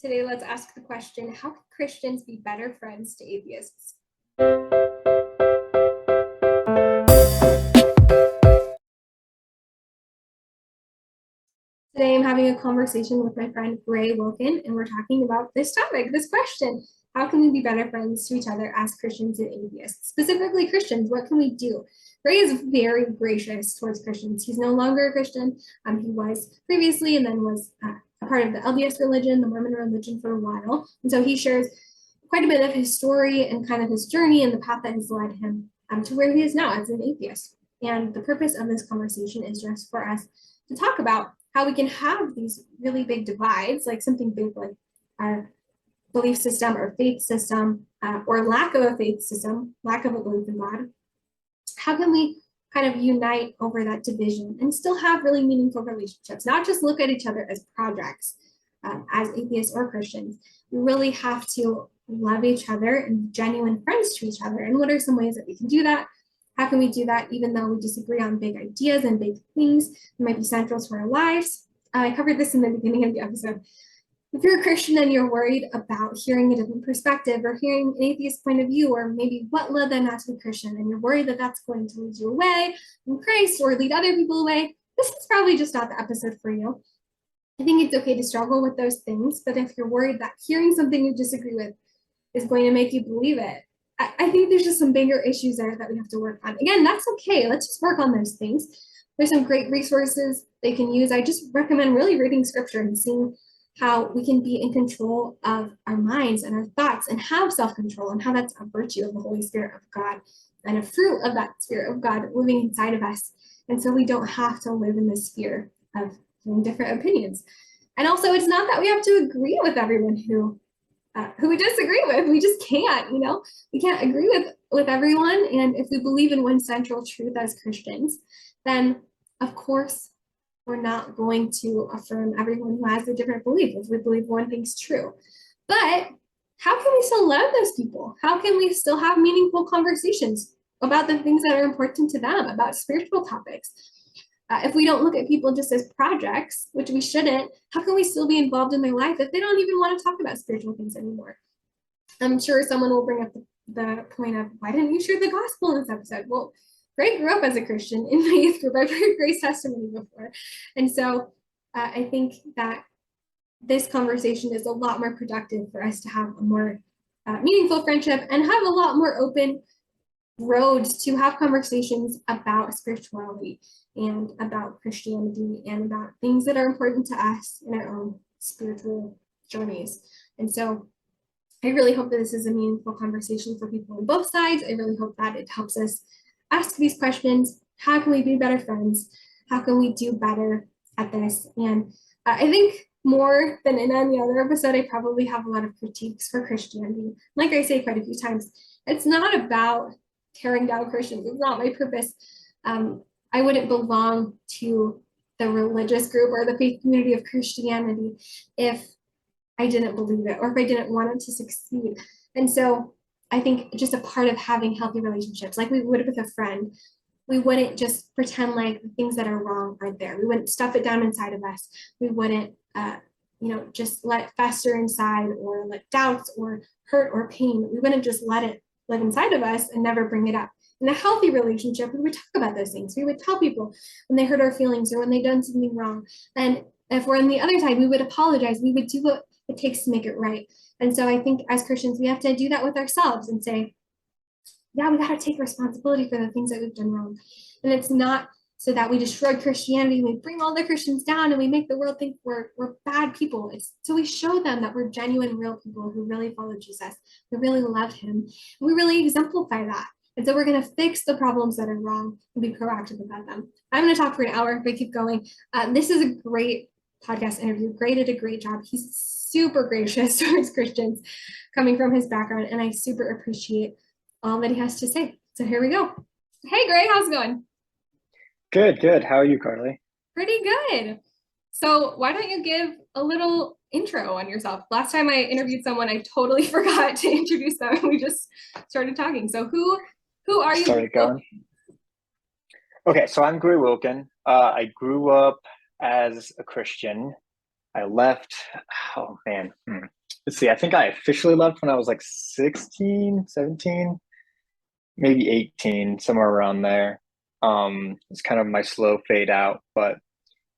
Today, let's ask the question, how can Christians be better friends to atheists? Today, I'm having a conversation with my friend Gray Wilkin, and we're talking about this topic, this question. How can we be better friends to each other as Christians and atheists? Specifically Christians, what can we do? Gray is very gracious towards Christians. He's no longer a Christian. He was previously and then was a part of the LDS religion, the Mormon religion for a while. And so he shares quite a bit of his story and kind of his journey and the path that has led him to where he is now as an atheist. And the purpose of this conversation is just for us to talk about how we can have these really big divides, like something big like our belief system or faith system, or lack of a faith system, lack of a belief in God. How can we kind of unite over that division and still have really meaningful relationships, not just look at each other as projects, as atheists or Christians. We really have to love each other and be genuine friends to each other. And what are some ways that we can do that? How can we do that even though we disagree on big ideas and big things that might be central to our lives? I covered this in the beginning of the episode. If you're a Christian and you're worried about hearing a different perspective or hearing an atheist point of view, or maybe what led them not to be Christian, and you're worried that that's going to lead you away from Christ or lead other people away, this is probably just not the episode for you. I think it's okay to struggle with those things, but if you're worried that hearing something you disagree with is going to make you believe it, I think there's just some bigger issues there that we have to work on. Again, that's okay. Let's just work on those things. There's some great resources they can use. I just recommend really reading scripture and seeing how we can be in control of our minds and our thoughts and have self-control, and how that's a virtue of the Holy Spirit of God and a fruit of that Spirit of God living inside of us. And so we don't have to live in this fear of having different opinions. And also, it's not that we have to agree with everyone who we disagree with. We just can't, we can't agree with everyone. And if we believe in one central truth as Christians, then of course we're not going to affirm everyone who has a different belief if we believe one thing's true. But how can we still love those people? How can we still have meaningful conversations about the things that are important to them, about spiritual topics? If we don't look at people just as projects, which we shouldn't, how can we still be involved in their life if they don't even want to talk about spiritual things anymore? I'm sure someone will bring up the point of, why didn't you share the gospel in this episode? Well, Gray grew up as a Christian in my youth group. I've heard Gray's testimony before. And so I think that this conversation is a lot more productive for us to have a more meaningful friendship and have a lot more open roads to have conversations about spirituality and about Christianity and about things that are important to us in our own spiritual journeys. And so I really hope that this is a meaningful conversation for people on both sides. I really hope that it helps us ask these questions. How can we be better friends? How can we do better at this? And I think more than in any other episode, I probably have a lot of critiques for Christianity. Like I say quite a few times, it's not about tearing down Christians. It's not my purpose. I wouldn't belong to the religious group or the faith community of Christianity if I didn't believe it or if I didn't want it to succeed. And so I think just a part of having healthy relationships, like we would with a friend, we wouldn't just pretend like the things that are wrong aren't there. We wouldn't stuff it down inside of us. We wouldn't, just let it fester inside or let doubts or hurt or pain. We wouldn't just let it live inside of us and never bring it up. In a healthy relationship, we would talk about those things. We would tell people when they hurt our feelings or when they've done something wrong. And if we're on the other side, we would apologize. We would do what it takes to make it right. And so I think as Christians, we have to do that with ourselves and say, yeah, we got to take responsibility for the things that we've done wrong. And it's not so that we destroy Christianity and we bring all the Christians down and we make the world think we're bad people. It's so we show them that we're genuine, real people who really follow Jesus, who really love him. And we really exemplify that. And so we're going to fix the problems that are wrong and be proactive about them. I'm going to talk for an hour, but keep going. This is a great podcast interview. Gray did a great job. He's super gracious towards Christians coming from his background, and I super appreciate all that he has to say. So here we go. Hey, Gray, how's it going? Good. How are you, Carlie? Pretty good. So why don't you give a little intro on yourself? Last time I interviewed someone, I totally forgot to introduce them. We just started talking. So who are you? Started going. Okay, so I'm Gray Wilkin. I grew up as a Christian. I left, oh man, let's see. I think I officially left when I was like 16, 17, maybe 18, somewhere around there. It's kind of my slow fade out, but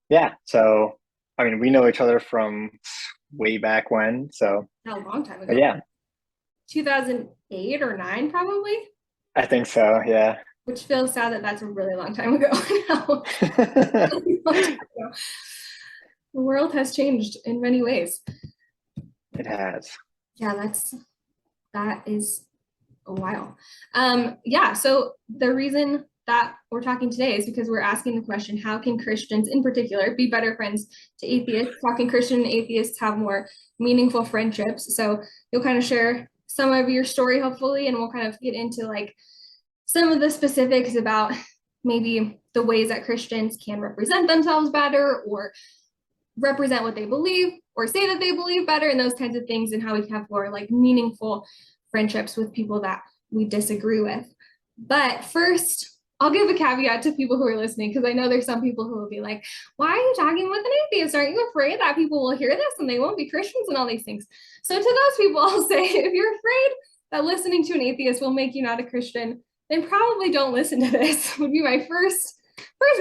yeah. So, I mean, we know each other from way back when. So, A long time but ago. yeah, 2008 or 9 probably, I think so. Yeah. which feels sad that that's a really long time ago now. Really long time ago. The world has changed in many ways. It has. Yeah, that is a while. Yeah, so the reason that we're talking today is because we're asking the question, how can Christians in particular be better friends to atheists? How can Christian and atheists have more meaningful friendships? So you'll kind of share some of your story, hopefully, and we'll kind of get into like some of the specifics about maybe the ways that Christians can represent themselves better or represent what they believe or say that they believe better and those kinds of things, and how we can have more like meaningful friendships with people that we disagree with. But first, I'll give a caveat to people who are listening, because I know there's some people who will be like, why are you talking with an atheist? Aren't you afraid that people will hear this and they won't be Christians and all these things? So to those people, I'll say, if you're afraid that listening to an atheist will make you not a Christian, then probably don't listen to this, would be my first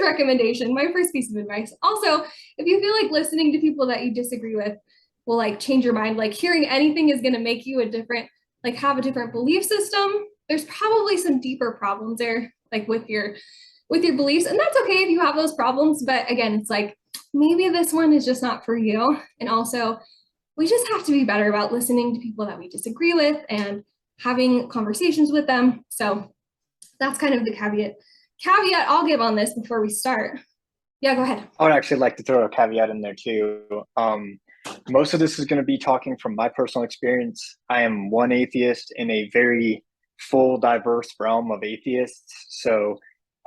recommendation, my first piece of advice. Also, if you feel like listening to people that you disagree with will like change your mind, like hearing anything is going to make you a different, like have a different belief system, there's probably some deeper problems there, like with your beliefs. And that's okay if you have those problems. But again, it's like, maybe this one is just not for you. And also, we just have to be better about listening to people that we disagree with and having conversations with them. So that's kind of the caveat I'll give on this before we start. Yeah, go ahead. I would actually like to throw a caveat in there too. Most of this is going to be talking from my personal experience. I am one atheist in a very full, diverse realm of atheists. So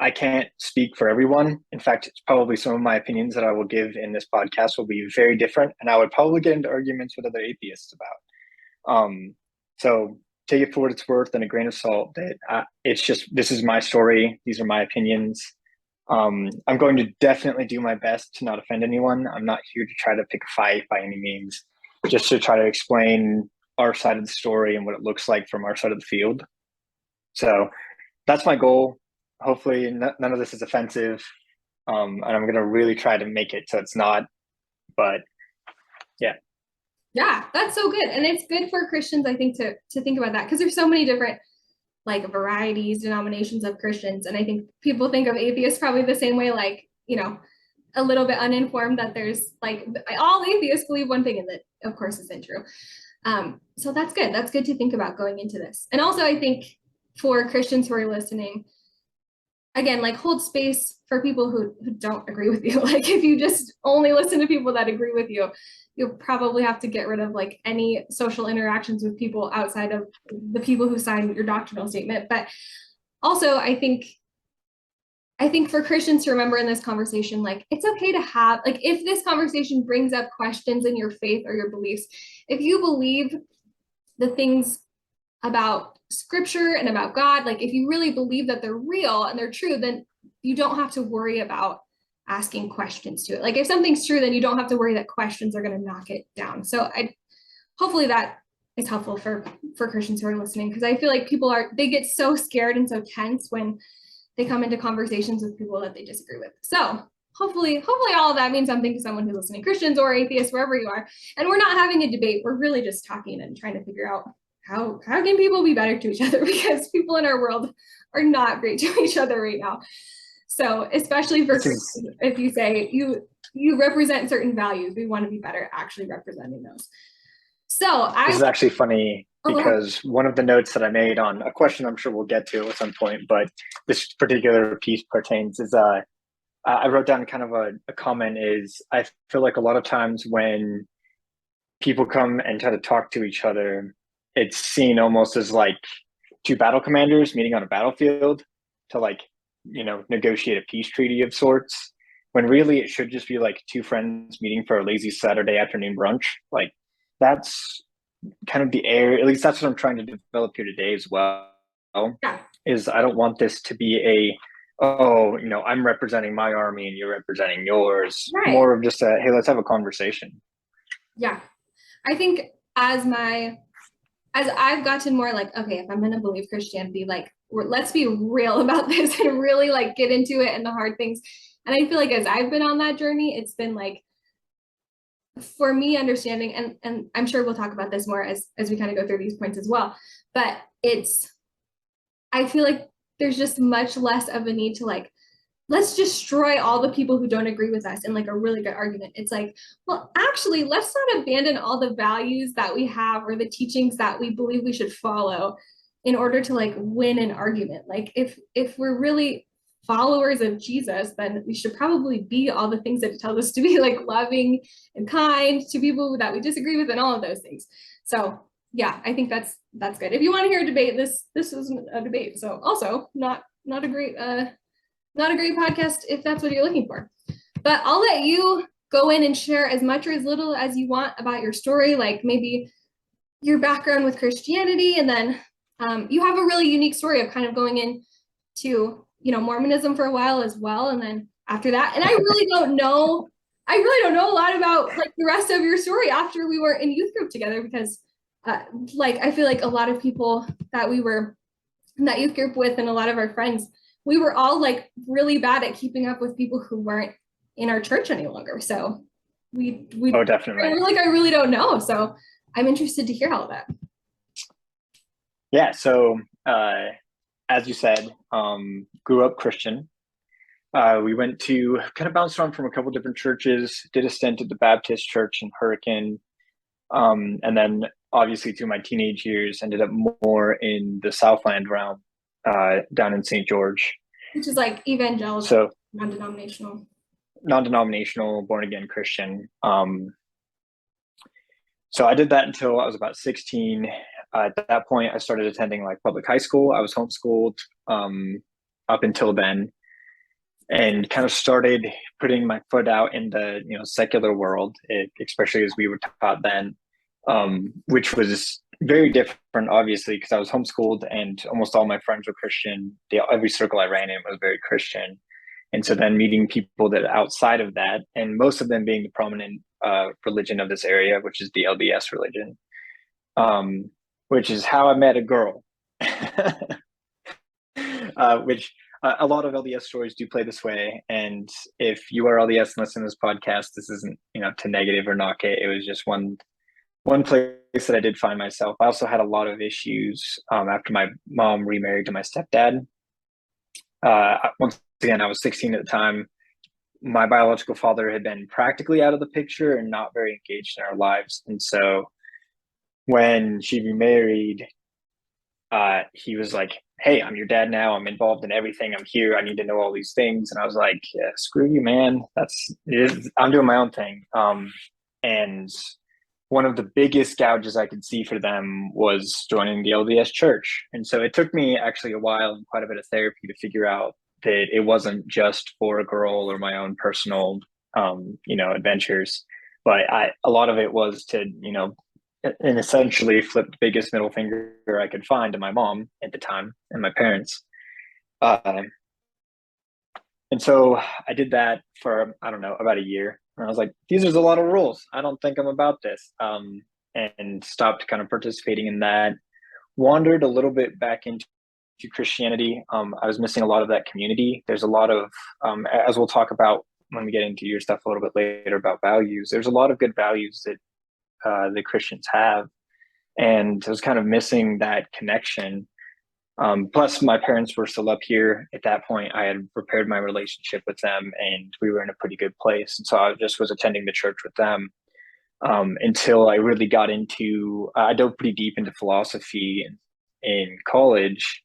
I can't speak for everyone. In fact, it's probably some of my opinions that I will give in this podcast will be very different. And I would probably get into arguments with other atheists about. So take it for what it's worth and a grain of salt that it's just, this is my story. These are my opinions. I'm going to definitely do my best to not offend anyone. I'm not here to try to pick a fight by any means, just to try to explain our side of the story and what it looks like from our side of the field. So that's my goal. Hopefully none of this is offensive. And I'm going to really try to make it so it's not, but yeah. Yeah, that's so good. And it's good for Christians, I think, to think about that, because there's so many different like varieties, denominations of Christians. And I think people think of atheists probably the same way, like, you know, a little bit uninformed that there's like all atheists believe one thing and that of course isn't true. So that's good. That's good to think about going into this. And also I think for Christians who are listening, again, like hold space for people who don't agree with you. Like if you just only listen to people that agree with you, you'll probably have to get rid of like any social interactions with people outside of the people who sign your doctrinal statement. But also I think for Christians to remember in this conversation, like it's okay to have, like if this conversation brings up questions in your faith or your beliefs, if you believe the things about scripture and about God, like if you really believe that they're real and they're true, then you don't have to worry about asking questions to it. Like if something's true, then you don't have to worry that questions are going to knock it down. So hopefully that is helpful for Christians who are listening, because I feel like they get so scared and so tense when they come into conversations with people that they disagree with. So hopefully all of that means something to someone who's listening, Christians or atheists, wherever you are. And we're not having a debate. We're really just talking and trying to figure out how can people be better to each other, because people in our world are not great to each other right now. So especially for Christians, if you say you represent certain values, we want to be better at actually representing those. So this is actually funny because one of the notes that I made on a question I'm sure we'll get to at some point, but this particular piece pertains is I wrote down kind of a comment is I feel like a lot of times when people come and try to talk to each other, it's seen almost as like two battle commanders meeting on a battlefield to like, you know, negotiate a peace treaty of sorts, when really it should just be like two friends meeting for a lazy Saturday afternoon brunch. Like that's kind of the air, at least that's what I'm trying to develop here today as well. Yeah. Is I don't want this to be oh, you know, I'm representing my army and you're representing yours. Right. More of just hey, let's have a conversation. Yeah. I think as I've gotten more like, okay, if I'm gonna believe Christianity, like let's be real about this and really like get into it and the hard things. And I feel like as I've been on that journey, it's been like for me understanding, and I'm sure we'll talk about this more as we kind of go through these points as well. But I feel like there's just much less of a need to like let's destroy all the people who don't agree with us in like a really good argument. It's like, well, actually, let's not abandon all the values that we have or the teachings that we believe we should follow in order to like win an argument. Like if we're really followers of Jesus, then we should probably be all the things that it tells us to be, like loving and kind to people that we disagree with and all of those things. So yeah, I think that's good. If you want to hear a debate, this isn't a debate. So also not a great not a great podcast if that's what you're looking for. But I'll let you go in and share as much or as little as you want about your story, like maybe your background with Christianity, and then you have a really unique story of kind of going into Mormonism for a while as well, and then after that. And I really don't know a lot about like the rest of your story after we were in youth group together because like I feel like a lot of people that we were in that youth group with and a lot of our friends, we were all like really bad at keeping up with people who weren't in our church any longer. So we Oh, definitely. like I really don't know. So I'm interested to hear all of that. Yeah. So, as you said, grew up Christian. We went to kind of bounced around from a couple different churches, did a stint at the Baptist church in Hurricane. And then obviously through my teenage years, ended up more in the Southland realm, down in St. George. Which is like evangelical, So non-denominational. Non-denominational, born again Christian. So I did that until I was about 16. At that point, I started attending like public high school. I was homeschooled up until then, and kind of started putting my foot out in the secular world, especially as we were taught then, which was very different, obviously, because I was homeschooled and almost all my friends were Christian. Every circle I ran in was very Christian. And so then meeting people that are outside of that, and most of them being the prominent religion of this area, which is the LDS religion, which is how I met a girl, which a lot of LDS stories do play this way. And if you are LDS and listen to this podcast, this isn't to negative or knock it. It was just one place that I did find myself. I also had a lot of issues after my mom remarried to my stepdad. Once again, I was 16 at the time. My biological father had been practically out of the picture and not very engaged in our lives. And so when she remarried, he was like, "Hey, I'm your dad now. I'm involved in everything. I'm here. I need to know all these things." And I was like, "Yeah, screw you, man. I'm doing my own thing." And one of the biggest gouges I could see for them was joining the LDS church. And so it took me actually a while and quite a bit of therapy to figure out that it wasn't just for a girl or my own personal, adventures, but a lot of it was to, and essentially flip the biggest middle finger I could find to my mom at the time and my parents. And so I did that for, I don't know, about a year. And I was like, these are a lot of rules. I don't think I'm about this. And stopped kind of participating in that. Wandered a little bit back into Christianity. I was missing a lot of that community. There's a lot of, as we'll talk about when we get into your stuff a little bit later about values, there's a lot of good values that the Christians have. And I was kind of missing that connection. Plus, my parents were still up here at that point. I had repaired my relationship with them, and we were in a pretty good place. And so I just was attending the church with them until I really got into. I dove pretty deep into philosophy in college,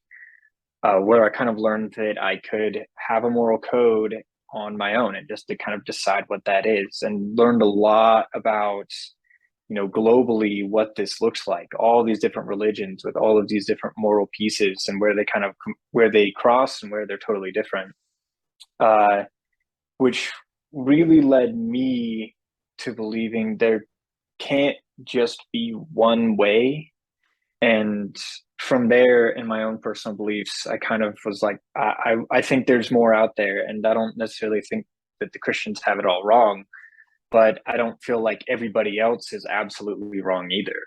where I kind of learned that I could have a moral code on my own, and just to kind of decide what that is, and learned a lot about globally what this looks like, all these different religions with all of these different moral pieces and where they cross and where they're totally different, which really led me to believing there can't just be one way. And from there, in my own personal beliefs, I kind of was like, I think there's more out there, and I don't necessarily think that the Christians have it all wrong. but I don't feel like everybody else is absolutely wrong either.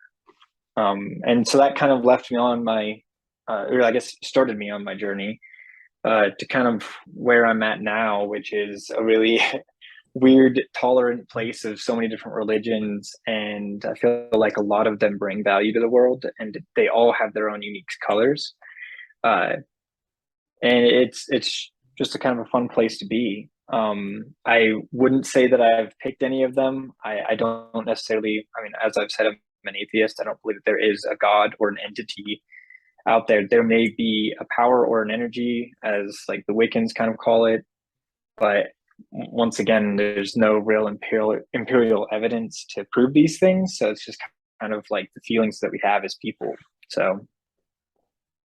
And so that kind of left me on my, or I guess started me on my journey to kind of where I'm at now, which is a really weird, tolerant place of so many different religions. And I feel like a lot of them bring value to the world, and they all have their own unique colors. Uh, and it's just a kind of a fun place to be. I wouldn't say that I've picked any of them. I don't necessarily, I mean, as I've said, I'm an atheist. I don't believe that there is a God or an entity out there. There may be a power or an energy, as like the Wiccans kind of call it, but once again, there's no real empirical evidence to prove these things. So it's just kind of like the feelings that we have as people. So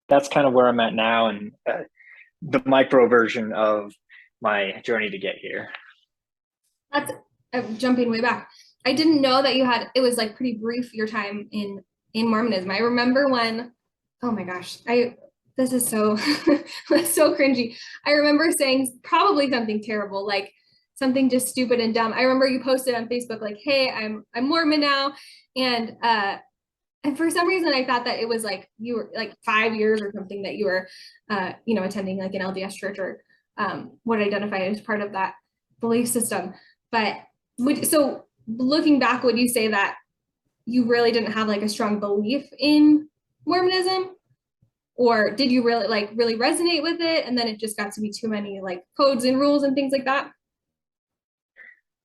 that's kind of where I'm at now, and the micro version of my journey to get here. That's jumping way back. I didn't know that you had, it was like pretty brief, your time in Mormonism. I remember when, oh my gosh, this is so so cringy. I remember saying probably something terrible, like something just stupid and dumb. I remember you posted on Facebook like, hey, I'm Mormon now. And for some reason I thought that it was like you were like 5 years or something that you were attending like an LDS church or would identify as part of that belief system. But so looking back, would you say that you really didn't have like a strong belief in Mormonism? Or did you really resonate with it, and then it just got to be too many like codes and rules and things like that?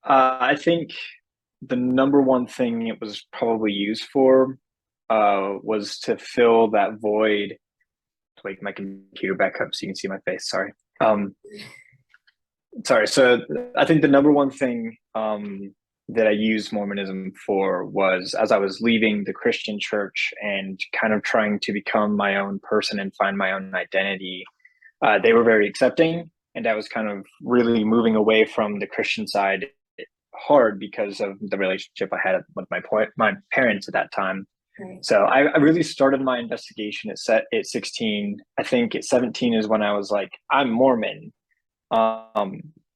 I think the number one thing it was probably used for was to fill that void. Wake my computer back up so you can see my face. Sorry. Sorry. So I think the number one thing that I used Mormonism for was as I was leaving the Christian church and kind of trying to become my own person and find my own identity. They were very accepting, and I was kind of really moving away from the Christian side hard because of the relationship I had with my parents at that time. Right. So I really started my investigation at 16. I think at 17 is when I was like, I'm Mormon. But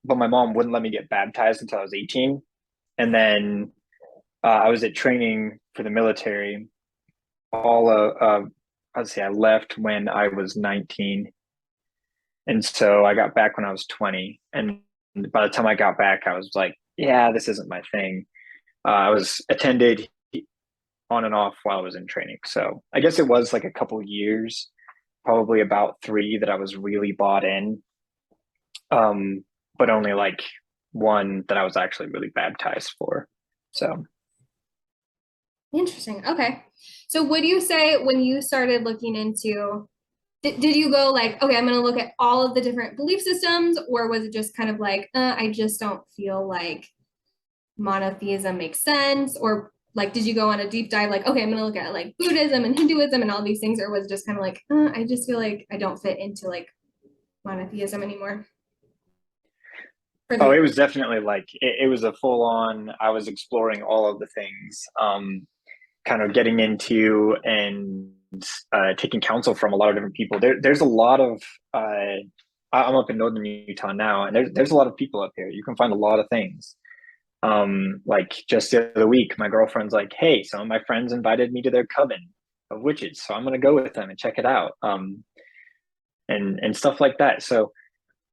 my mom wouldn't let me get baptized until I was 18. And then I was at training for the military. I'd say I left when I was 19. And so I got back when I was 20. And by the time I got back, I was like, yeah, this isn't my thing. I was attended on and off while I was in training. So I guess it was like a couple years, probably about 3 that I was really bought in. But only like 1 that I was actually really baptized for. So Interesting. Okay. So would you say when you started looking into, did you go like, okay, I'm going to look at all of the different belief systems, or was it just kind of like, I just don't feel like monotheism makes sense? Or like, did you go on a deep dive, like, okay, I'm going to look at like Buddhism and Hinduism and all these things, or was it just kind of like, I just feel like I don't fit into like monotheism anymore? it was definitely like it was a full on. I was exploring all of the things, kind of getting into and taking counsel from a lot of different people. There's a lot of. I'm up in northern Utah now, and there's a lot of people up here. You can find a lot of things. Like just the other week, my girlfriend's like, "Hey, some of my friends invited me to their coven of witches, so I'm gonna go with them and check it out." And stuff like that. So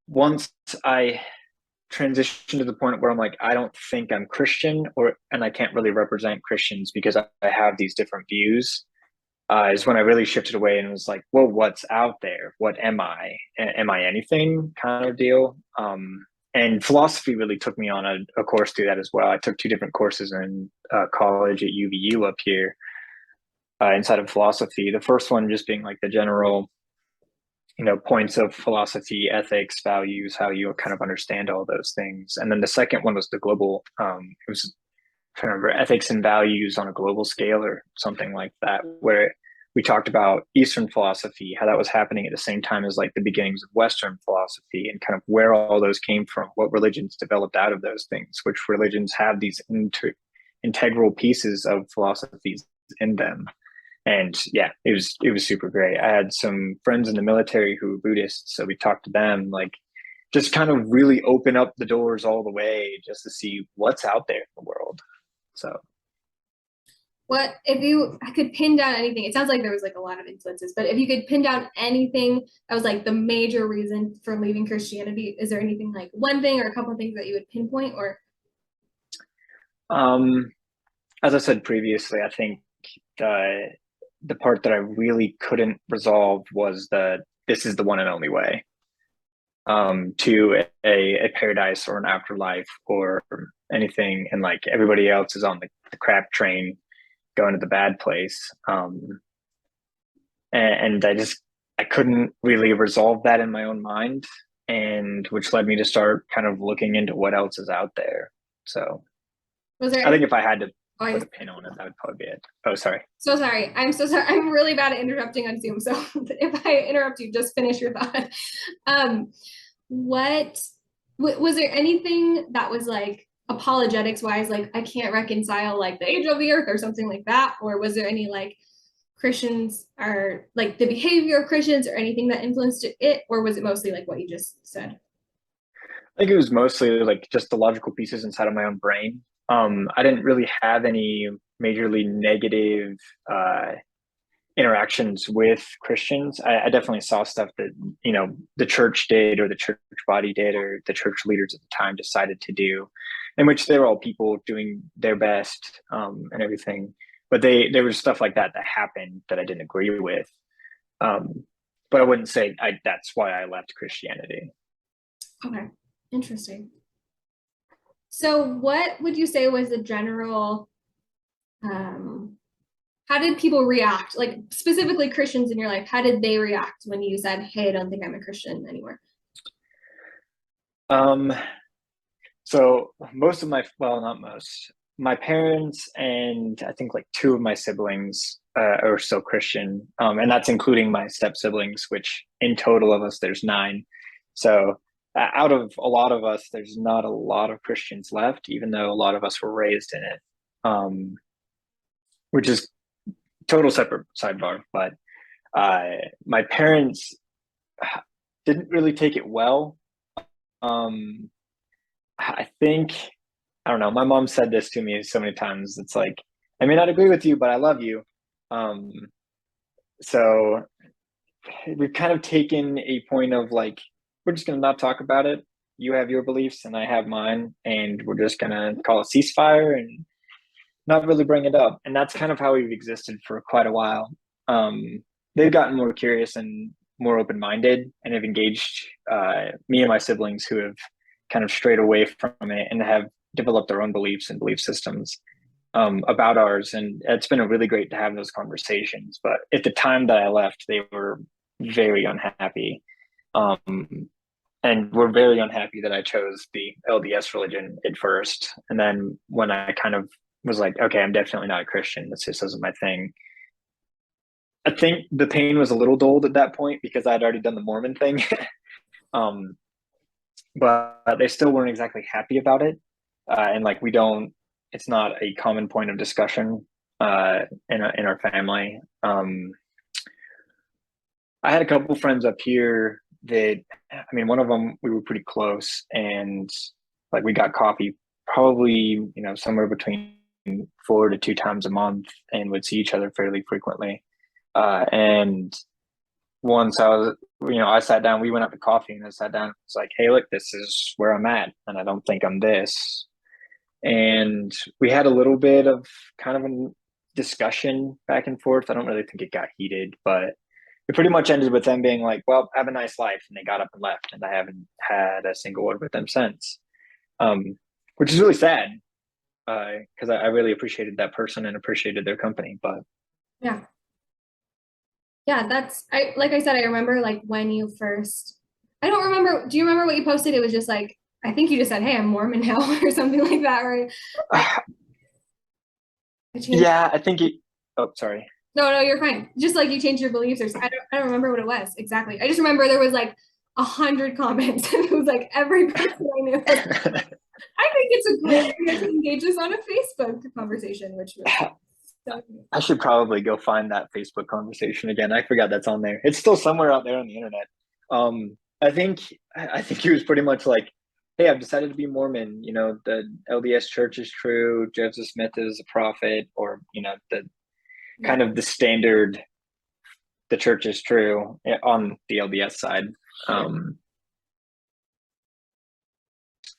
once I transition to the point where I'm like, I don't think I'm Christian, and I can't really represent Christians because I have these different views. Is when I really shifted away and was like, well, what's out there? What am I? Am I anything? Kind of deal. And philosophy really took me on a course through that as well. I took 2 different courses in college at UVU up here inside of philosophy. The first one just being like the general points of philosophy, ethics, values, how you kind of understand all those things. And then the second one was the global, it was, I can't remember, ethics and values on a global scale or something like that, where we talked about Eastern philosophy, how that was happening at the same time as like the beginnings of Western philosophy, and kind of where all those came from, what religions developed out of those things, which religions have these integral pieces of philosophies in them. And yeah, it was super great. I had some friends in the military who were Buddhists, so we talked to them like, just kind of really open up the doors all the way just to see what's out there in the world. So What if you could pin down anything? It sounds like there was like a lot of influences, but if you could pin down anything that was like the major reason for leaving Christianity, is there anything like one thing or a couple of things that you would pinpoint or? um as I said previously, I think the part that I really couldn't resolve was the this is the one and only way to a paradise or an afterlife or anything, and like everybody else is on the crap train going to the bad place. And I couldn't really resolve that in my own mind, and which led me to start kind of looking into what else is out there. So Was there I think any? if I had to Oh, put a pin on it, that would probably be it. Oh, sorry. so sorry. I'm so sorry. I'm really bad at interrupting on Zoom. So if I interrupt you, just finish your thought. Um, what was there anything that was like apologetics wise, like I can't reconcile like the age of the earth or something like that? Or was there any like Christians are like the behavior of Christians or anything that influenced it? Or was it mostly like what you just said? I think it was mostly like just the logical pieces inside of my own brain. I didn't really have any majorly negative uh, interactions with Christians. I definitely saw stuff that, the church did or the church body did or the church leaders at the time decided to do, in which they were all people doing their best and everything. But there was stuff like that that happened that I didn't agree with. Um, but I wouldn't say that's why I left Christianity. Okay, interesting. So what would you say was the general um how did people react? Like specifically Christians in your life, how did they react when you said, "Hey, I don't think I'm a Christian anymore"? Um, so most of well, not most, my parents and I think like two of my siblings are still Christian, and that's including my step siblings, which in total of us there's nine. So out of a lot of us, there's not a lot of Christians left, even though a lot of us were raised in it, which is total separate sidebar. But my parents didn't really take it well. Um, I think, I don't know. My mom said this to me so many times. It's like, I may not agree with you, but I love you. Um, so we've kind of taken a point of like, we're just going to not talk about it. You have your beliefs and I have mine, and we're just going to call a ceasefire and not really bring it up. And that's kind of how we've existed for quite a while. They've gotten more curious and more open minded and have engaged me and my siblings who have kind of strayed away from it and have developed their own beliefs and belief systems about ours. And it's been really great to have those conversations. But at the time that I left, they were very unhappy. And were very unhappy that I chose the LDS religion at first. And then when I kind of was like, okay, I'm definitely not a Christian. This just isn't my thing. I think the pain was a little dulled at that point because I'd already done the Mormon thing. um, but they still weren't exactly happy about it. And like, it's not a common point of discussion in our family. I had a couple friends up here that, I mean, one of them, we were pretty close and like we got coffee probably, somewhere between 4 to 2 times a month and would see each other fairly frequently. And once I sat down, we went out to coffee and I sat down. It's like, hey, look, this is where I'm at. And I don't think I'm this. And we had a little bit of kind of a discussion back and forth. I don't really think it got heated, but it pretty much ended with them being like, well, have a nice life. And they got up and left. And I haven't had a single word with them since, which is really sad because I really appreciated that person and appreciated their company. But Yeah. Yeah, like I said, I remember like when you first, I don't remember, do you remember what you posted? It was just like, I think you just said, "Hey, I'm Mormon now," or something like that, right? I changed. yeah, I think it, oh, sorry. No, you're fine. Just like you changed your beliefs or I don't remember what it was exactly. I just remember there was like 100 comments and it was like every person I knew. I think it's a great idea to engage us on a Facebook conversation, which was so I should probably go find that Facebook conversation again. I forgot that's on there. It's still somewhere out there on the internet. I think he was pretty much like, hey, I've decided to be Mormon. The LDS Church is true. Joseph Smith is a prophet, or the Yeah. kind of the standard. The church is true on the LDS side. Um,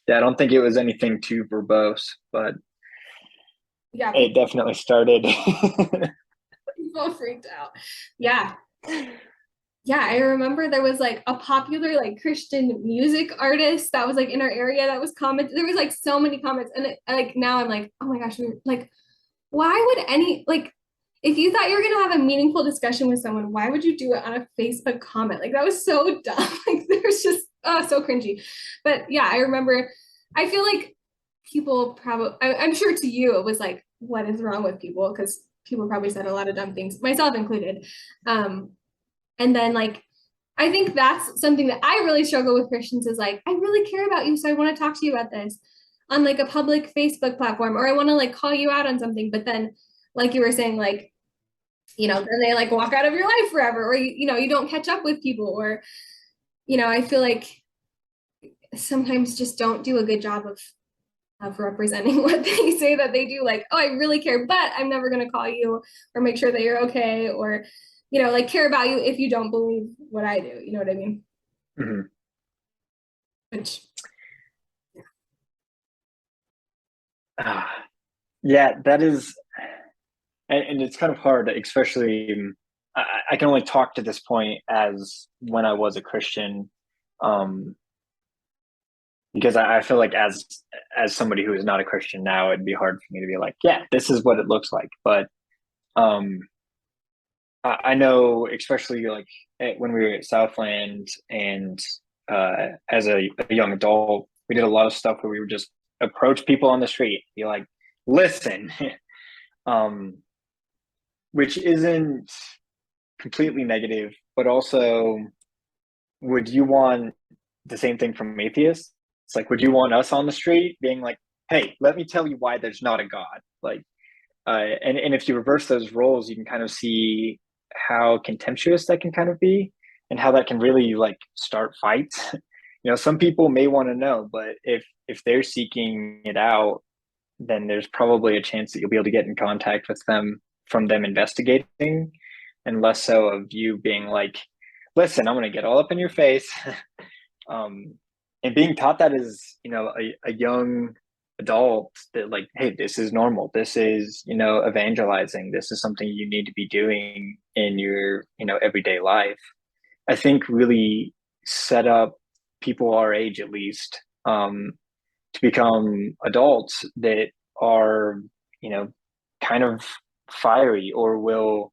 yeah, I don't think it was anything too verbose, but Yeah, it definitely started. people freaked out. Yeah. Yeah, I remember there was like a popular like Christian music artist that was like in our area that was comment. There was like so many comments, and like now I'm like, oh my gosh, like, why would any like, if you thought you were gonna have a meaningful discussion with someone, why would you do it on a Facebook comment? Like that was so dumb. Like there's just so cringy. But yeah, I remember. I feel like people probably. I'm sure to you it was like, what is wrong with people? Because people probably said a lot of dumb things, myself included. Um, and then like I think that's something that I really struggle with Christians is like, I really care about you, so I want to talk to you about this on like a public Facebook platform, or I want to like call you out on something. But then, like you were saying, like, then they like walk out of your life forever, or you don't catch up with people, or I feel like sometimes just don't do a good job of representing what they say that they do. Like, oh, I really care, but I'm never gonna call you or make sure that you're okay, or like care about you if you don't believe what I do. You know what I mean? Mhm. Which Ah, yeah, that is, and it's kind of hard, especially I can only talk to this point as when I was a Christian, um, because I feel like as somebody who is not a Christian now, it'd be hard for me to be like, yeah, this is what it looks like. But um, I know, especially like when we were at Southland and as a young adult, we did a lot of stuff where we would just approach people on the street, be like, listen, um, which isn't completely negative, but also, would you want the same thing from atheists? It's like, would you want us on the street being like, hey, let me tell you why there's not a God? Like, and if you reverse those roles, you can kind of see how contemptuous that can kind of be, and how that can really like start fights. Some people may want to know, but if they're seeking it out, then there's probably a chance that you'll be able to get in contact with them from them investigating, and less so of you being like, listen, I'm going to get all up in your face. um, and being taught that as, a young adult, that like, hey, this is normal. This is, evangelizing. This is something you need to be doing in your, everyday life. I think really set up people our age, at least, to become adults that are, you know, kind of fiery, or will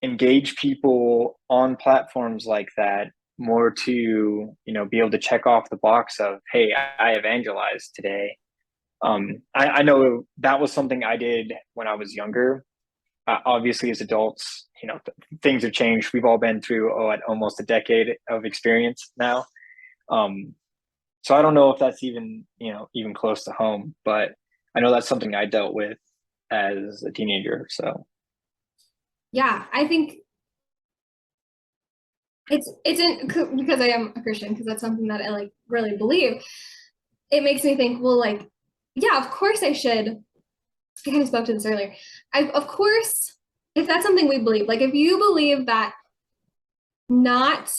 engage people on platforms like that more to, be able to check off the box of, hey, I evangelized today. I know that was something I did when I was younger. Obviously, as adults, things have changed. We've all been through almost a decade of experience now. Um, so I don't know if that's even close to home, but I know that's something I dealt with as a teenager. So yeah, I think it's in because I am a Christian, because that's something that I like really believe. It makes me think, well, like, yeah, of course I should. I kind of spoke to this earlier. Of course, if that's something we believe, like if you believe that not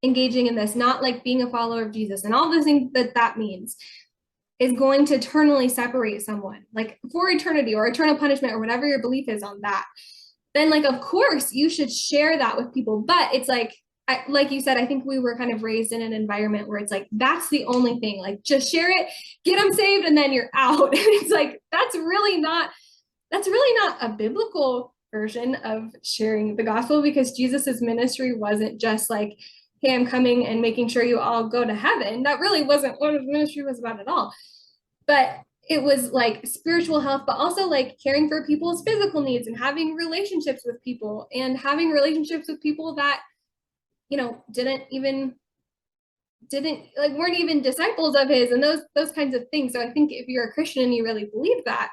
engaging in this, not like being a follower of Jesus and all the things that that means, is going to eternally separate someone, like for eternity or eternal punishment or whatever your belief is on that, then like of course you should share that with people. But it's like, like you said, I think we were kind of raised in an environment where it's like, that's the only thing, like just share it, get them saved, and then you're out. And it's like, that's really not a biblical version of sharing the gospel, because Jesus's ministry wasn't just like, hey, I'm coming and making sure you all go to heaven. That really wasn't what his ministry was about at all. But it was like spiritual health, but also like caring for people's physical needs and having relationships with people, and having relationships with people that, didn't like, weren't even disciples of his, and those kinds of things. So I think if you're a Christian and you really believe that,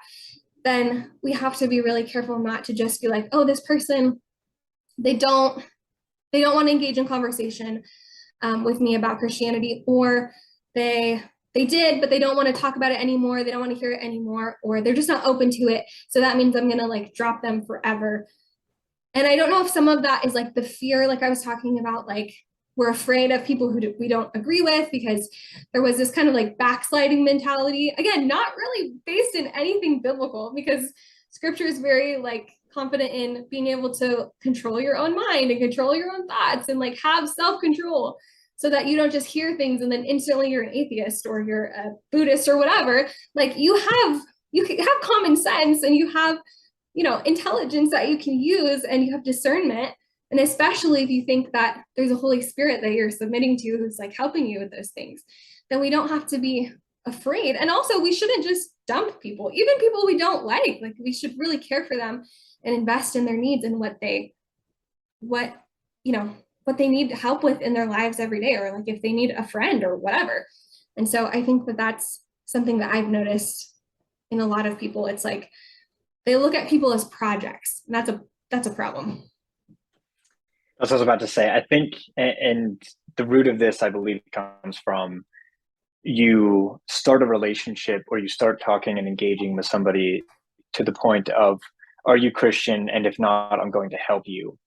then we have to be really careful not to just be like, oh, this person, they don't want to engage in conversation. with me about Christianity, or they did, but they don't want to talk about it anymore. They don't want to hear it anymore, or they're just not open to it. So that means I'm going to like drop them forever. And I don't know if some of that is like the fear, like I was talking about, like we're afraid of people who we don't agree with, because there was this kind of like backsliding mentality. Again, not really based in anything biblical, because scripture is very like confident in being able to control your own mind and control your own thoughts and like have self-control, so that you don't just hear things and then instantly you're an atheist or you're a Buddhist or whatever. Like you have common sense, and you have, intelligence that you can use, and you have discernment. And especially if you think that there's a Holy Spirit that you're submitting to who's like helping you with those things, then we don't have to be afraid. And also, we shouldn't just dump people, even people we don't like. Like we should really care for them and invest in their needs and what they need help with in their lives every day, or like if they need a friend or whatever. And so I think that that's something that I've noticed in a lot of people. It's like they look at people as projects, and that's a problem. That's what I was about to say. I think, and the root of this, I believe, comes from you start a relationship, or you start talking and engaging with somebody to the point of, are you Christian? And if not, I'm going to help you.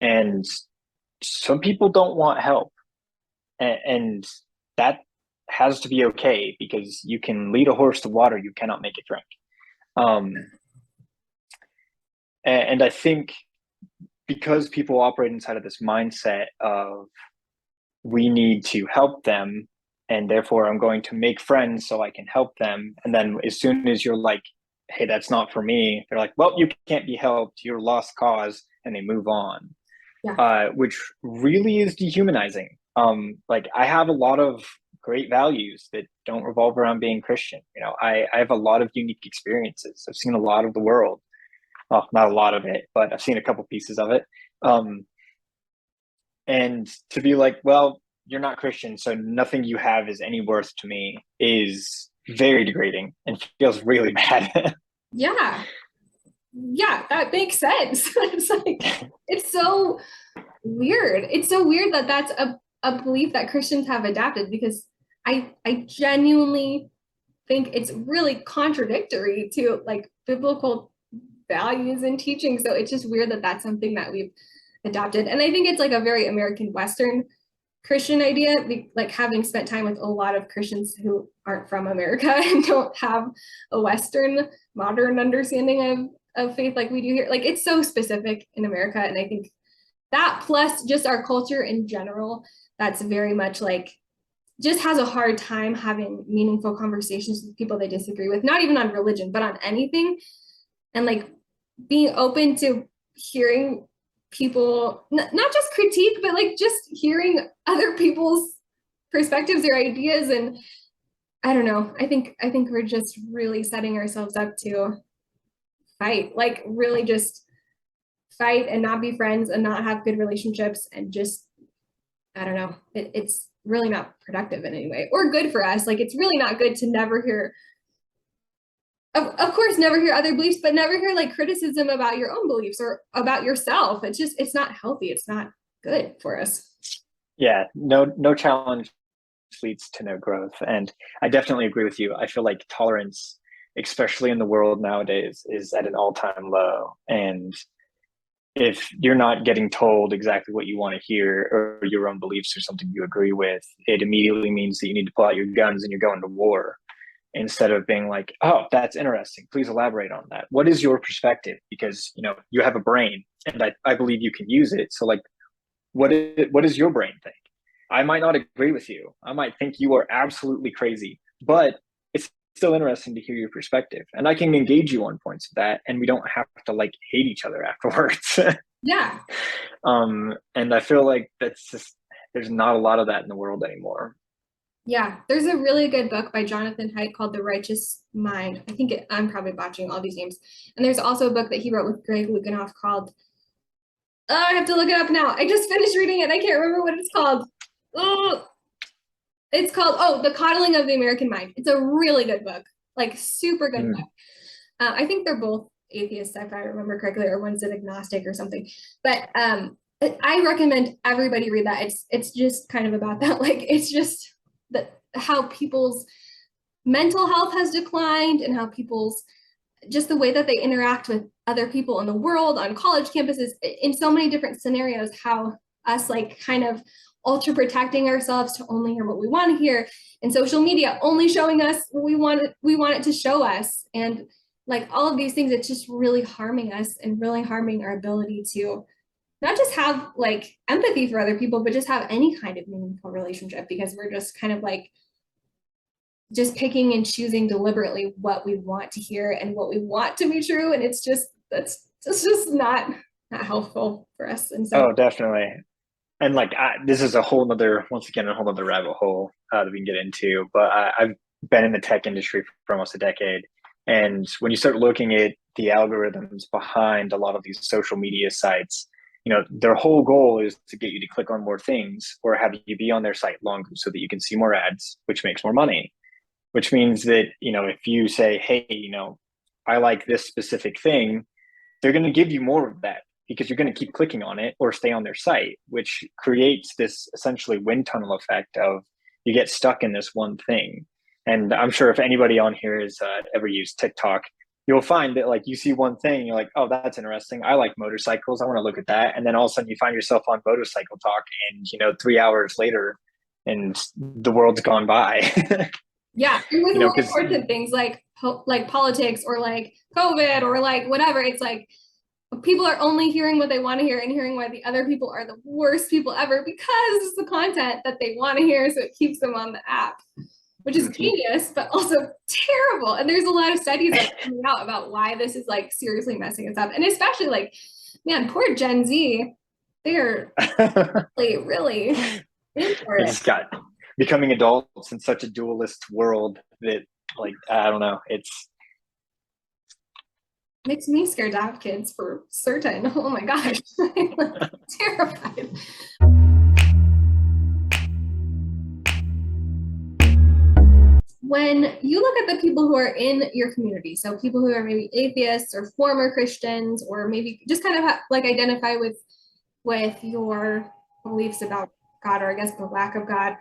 And some people don't want help. And that has to be okay, because you can lead a horse to water, you cannot make it drink. And I think because people operate inside of this mindset of, we need to help them, and therefore I'm going to make friends so I can help them. And then as soon as you're like, hey, that's not for me, they're like, well, you can't be helped, you're a lost cause, and they move on. Yeah. Which really is dehumanizing. Like I have a lot of great values that don't revolve around being Christian. I have a lot of unique experiences. I've seen a lot of the world. Well, not a lot of it, but I've seen a couple pieces of it. And to be like, well, you're not Christian, so nothing you have is any worth to me, is very degrading and feels really bad. Yeah, that makes sense. It's like, it's so weird. It's so weird that that's a belief that Christians have adapted, because I genuinely think it's really contradictory to like biblical values and teaching. So it's just weird that that's something that we've adopted. And I think it's like a very American Western Christian idea, like having spent time with a lot of Christians who aren't from America and don't have a Western modern understanding of faith like we do here. Like it's so specific in America. And I think that, plus just our culture in general, that's very much like, just has a hard time having meaningful conversations with people they disagree with, not even on religion, but on anything. And like being open to hearing people, not just critique, but like just hearing other people's perspectives or ideas. And I don't know, I think we're just really setting ourselves up to fight, like really just fight and not be friends and not have good relationships, and just, I don't know, it's really not productive in any way or good for us. Like it's really not good to never hear, of course, never hear other beliefs, but never hear like criticism about your own beliefs or about yourself. It's just, it's not healthy. It's not good for us. Yeah, no challenge leads to no growth. And I definitely agree with you. I feel like tolerance, especially in the world nowadays, is at an all-time low. And if you're not getting told exactly what you want to hear, or your own beliefs or something you agree with, it immediately means that you need to pull out your guns and you're going to war, instead of being like, oh, that's interesting, please elaborate on that. What is your perspective? Because you have a brain, and I believe you can use it. So like, what does your brain think? I might not agree with you. I might think you are absolutely crazy, but it's still interesting to hear your perspective, and I can engage you on points of that, and we don't have to like hate each other afterwards. Yeah. And I feel like that's just, there's not a lot of that in the world anymore. Yeah, there's a really good book by Jonathan Haidt called The Righteous Mind. I'm probably botching all these names. And there's also a book that he wrote with Gray Wilkin called, I have to look it up now. I just finished reading it. I can't remember what it's called. It's called, The Coddling of the American Mind. It's a really good book, like super good book. I think they're both atheists, if I remember correctly, or one's an agnostic or something. But I recommend everybody read that. It's just kind of about that. Like it's just that how people's mental health has declined and how people's just the way that they interact with other people in the world on college campuses in so many different scenarios, how us like kind of ultra protecting ourselves to only hear what we want to hear, and social media only showing us what we want it to show us, and like all of these things, it's just really harming us and really harming our ability to not just have like empathy for other people, but just have any kind of meaningful relationship, because we're just kind of like just picking and choosing deliberately what we want to hear and what we want to be true. And it's just, that's just not helpful for us. And so, Oh, definitely. And like this is a whole nother, once again, a whole nother rabbit hole that we can get into. But I've been in the tech industry for almost a decade, and when you start looking at the algorithms behind a lot of these social media sites, their whole goal is to get you to click on more things or have you be on their site longer so that you can see more ads, which makes more money. Which means that if you say, hey, I like this specific thing, they're going to give you more of that because you're going to keep clicking on it or stay on their site, which creates this essentially wind tunnel effect of you get stuck in this one thing. And I'm sure if anybody on here has ever used TikTok, you'll find that like you see one thing, you're like, oh, that's interesting. I like motorcycles. I want to look at that. And then all of a sudden you find yourself on Motorcycle Talk, and 3 hours later, and the world's gone by. yeah, and with more because important things like politics or like COVID or like whatever, it's like people are only hearing what they want to hear and hearing why the other people are the worst people ever because it's the content that they want to hear, so it keeps them on the app, which is genius but also terrible. And there's a lot of studies that are coming out about why this is like seriously messing us up, and especially like, man, poor Gen Z, they're really in for they it. just got becoming adults in such a dualist world that, like, I don't know, it's Makes me scared to have kids for certain. Oh my gosh, I'm like, terrified. When you look at the people who are in your community, so people who are maybe atheists or former Christians, or maybe just kind of like identify with your beliefs about God, or I guess the lack of God,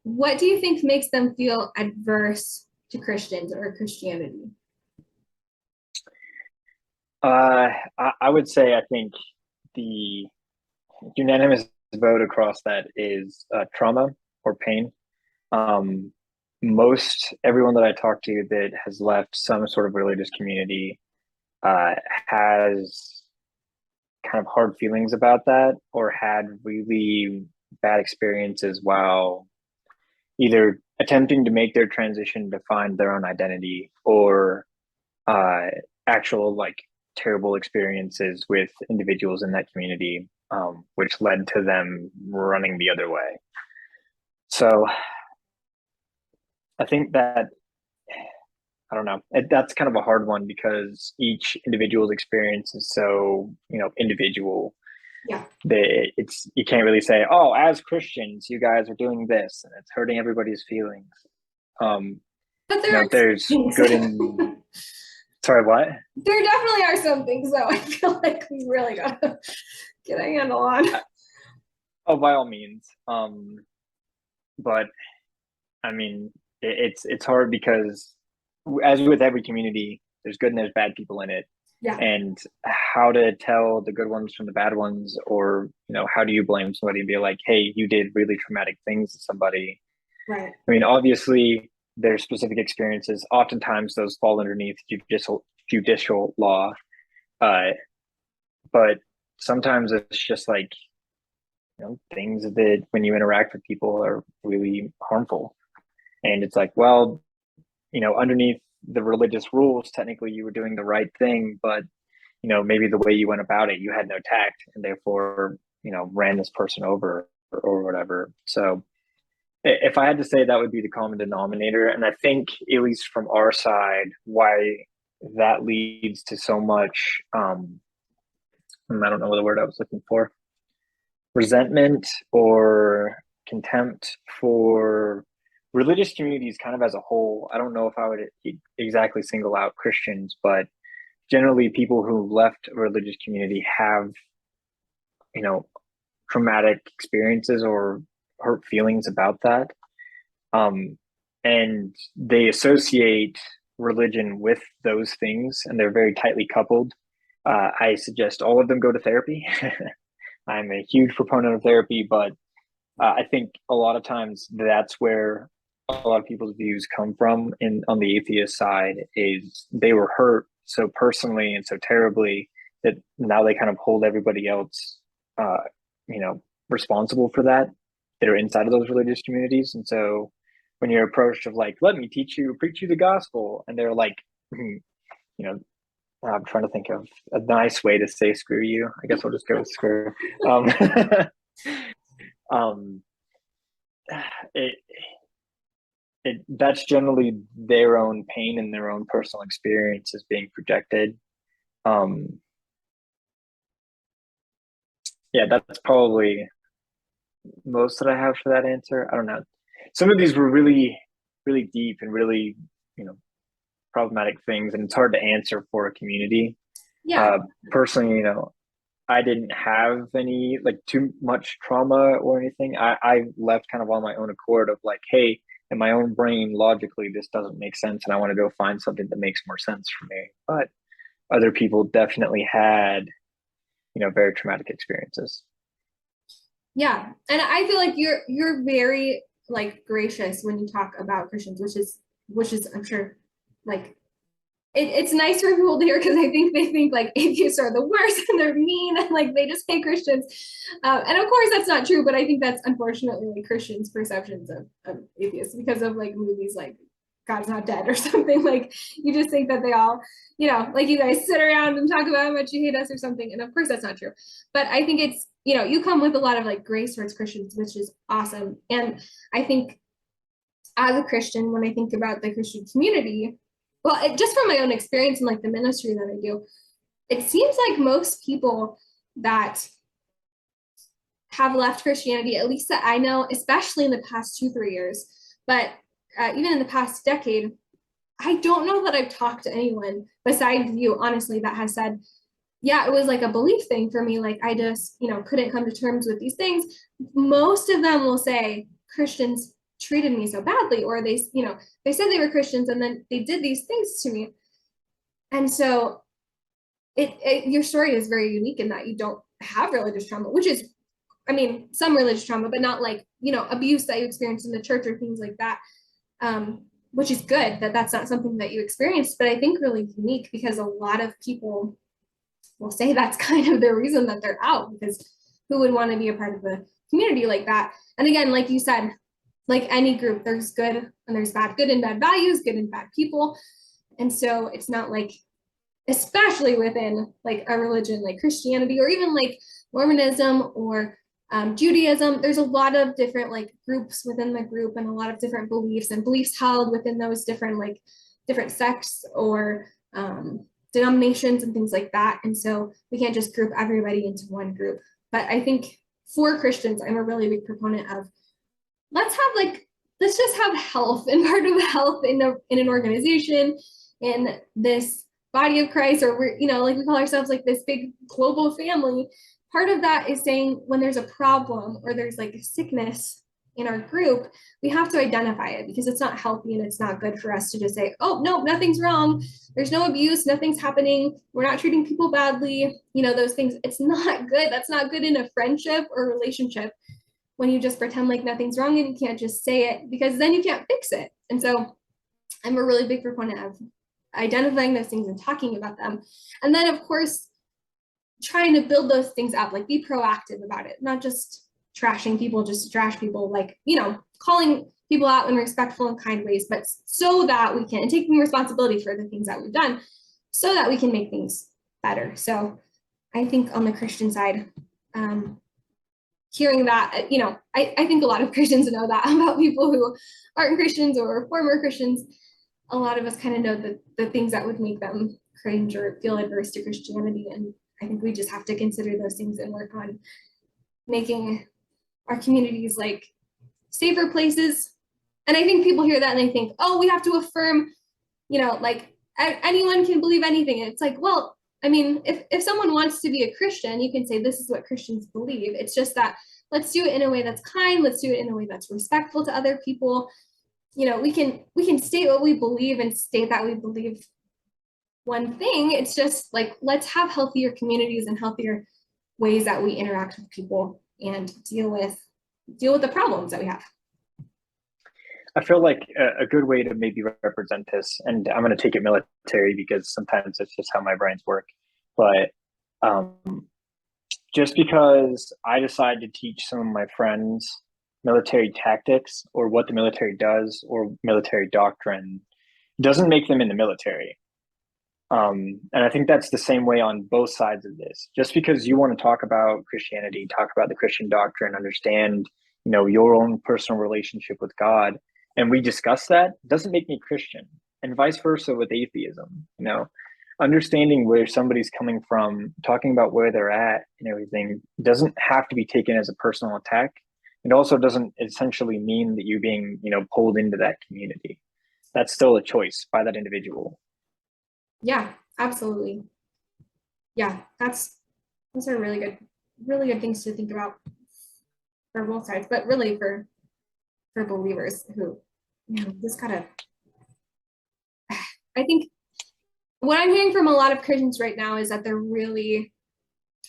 what do you think makes them feel adverse to Christians or Christianity? I would say I think the unanimous vote across that is trauma or pain. Um, Most everyone that I talk to that has left some sort of religious community has kind of hard feelings about that, or had really bad experiences while either attempting to make their transition to find their own identity, or uh, actual like terrible experiences with individuals in that community, which led to them running the other way. So I think that, I don't know, that's kind of a hard one because each individual's experience is so individual. Yeah. It's, you can't really say, oh, as Christians you guys are doing this and it's hurting everybody's feelings. But there are there's things. good in sorry, what? There definitely are some things though I feel like we really gotta get a handle on. Oh, by all means. But I mean, it's hard because, as with every community, there's good and there's bad people in it. Yeah. And how to tell the good ones from the bad ones, or how do you blame somebody and be like, hey, you did really traumatic things to somebody? Right. I mean, obviously there's specific experiences. Oftentimes those fall underneath judicial law, but sometimes it's just like things that when you interact with people are really harmful. And it's like, well, underneath the religious rules, technically you were doing the right thing, but maybe the way you went about it, you had no tact, and therefore ran this person over, or whatever. So if I had to say, that would be the common denominator. And I think, at least from our side, why that leads to so much I don't know the word I was looking for, resentment or contempt for religious communities kind of as a whole. I don't know if I would exactly single out Christians, but generally people who left a religious community have you know, traumatic experiences or hurt feelings about that. And they associate religion with those things, and they're very tightly coupled. I suggest all of them go to therapy. I'm a huge proponent of therapy, but I think a lot of times that's where a lot of people's views come from. In on the atheist side, is they were hurt so personally and so terribly that now they kind of hold everybody else, uh, responsible for that that are inside of those religious communities. And so when you're approached of like, let me preach you the gospel, and they're like, you know, I'm trying to think of a nice way to say screw you. I guess I'll just go with screw. Um, um, it, that's generally their own pain and their own personal experience is being projected. Um, yeah, that's probably most that I have for that answer. I don't know. Some of these were really, really deep and really, you know, problematic things, and it's hard to answer for a community. Yeah. Personally, I didn't have any like too much trauma or anything. I left kind of on my own accord of like, hey, in my own brain, logically, this doesn't make sense, and I want to go find something that makes more sense for me. But other people definitely had, very traumatic experiences. Yeah. And I feel like you're very like gracious when you talk about Christians, which is I'm sure like it's nice for people to hear, because I think they think like atheists are the worst and they're mean and like they just hate Christians. And of course that's not true, but I think that's unfortunately like Christians' perceptions of atheists because of like movies like God's Not Dead or something. Like you just think that they all, like you guys sit around and talk about how much you hate us or something. And of course that's not true. But I think it's, you come with a lot of like grace towards Christians, which is awesome. And I think as a Christian, when I think about the Christian community, well, just from my own experience and like the ministry that I do, it seems like most people that have left Christianity, at least that I know, especially in the past 2-3 years, but even in the past decade, I don't know that I've talked to anyone besides you, honestly, that has said, yeah, it was like a belief thing for me. Like I just, couldn't come to terms with these things. Most of them will say Christians treated me so badly, or they said they were Christians and then they did these things to me. And so your story is very unique in that you don't have religious trauma, which is, some religious trauma, but not like, abuse that you experienced in the church or things like that. Which is good that that's not something that you experienced, but I think really unique because a lot of people will say that's kind of the reason that they're out, because who would want to be a part of a community like that? And again, like you said, like any group, there's good and there's bad, good and bad values, good and bad people. And so it's not like, especially within like a religion like Christianity or even like Mormonism or Judaism, there's a lot of different like groups within the group and a lot of different beliefs and beliefs held within those different sects or denominations and things like that. And so we can't just group everybody into one group. But I think for Christians, I'm a really big proponent of let's just have health, and part of the health in an organization, in this body of Christ, or we're, like we call ourselves like this big global family. Part of that is saying when there's a problem or there's like a sickness in our group, we have to identify it, because it's not healthy and it's not good for us to just say, oh, no, nothing's wrong. There's no abuse, nothing's happening. We're not treating people badly. Those things, it's not good. That's not good in a friendship or relationship when you just pretend like nothing's wrong and you can't just say it, because then you can't fix it. And so I'm a really big proponent of identifying those things and talking about them. And then, of course, trying to build those things up, like be proactive about it, not just trashing people just to trash people, like, calling people out in respectful and kind ways, but so that we can, and taking responsibility for the things that we've done so that we can make things better. So I think on the Christian side, hearing that, I think a lot of Christians know that about people who aren't Christians or former Christians. A lot of us kind of know the things that would make them cringe or feel adverse to Christianity. And I think we just have to consider those things and work on making our communities like safer places. And I think people hear that and they think, oh, we have to affirm, like anyone can believe anything. And it's like, well, I mean, if someone wants to be a Christian, you can say this is what Christians believe. It's just that let's do it in a way that's kind. Let's do it in a way that's respectful to other people. You know, we can state what we believe and state that we believe one thing. It's just like, let's have healthier communities and healthier ways that we interact with people and deal with the problems that we have. I feel like a good way to maybe represent this, and I'm going to take it military because sometimes it's just how my brains work. But just because I decide to teach some of my friends military tactics or what the military does or military doctrine doesn't make them in the military. And I think that's the same way on both sides of this. Just because you want to talk about Christianity, talk about the Christian doctrine, understand, your own personal relationship with God, and we discuss that, doesn't make me Christian. And vice versa with atheism. Understanding where somebody's coming from, talking about where they're at and everything doesn't have to be taken as a personal attack. It also doesn't essentially mean that you're being, pulled into that community. That's still a choice by that individual. Yeah, absolutely. Yeah, those are really good things to think about for both sides, but really for believers who, just gotta, I think what I'm hearing from a lot of Christians right now is that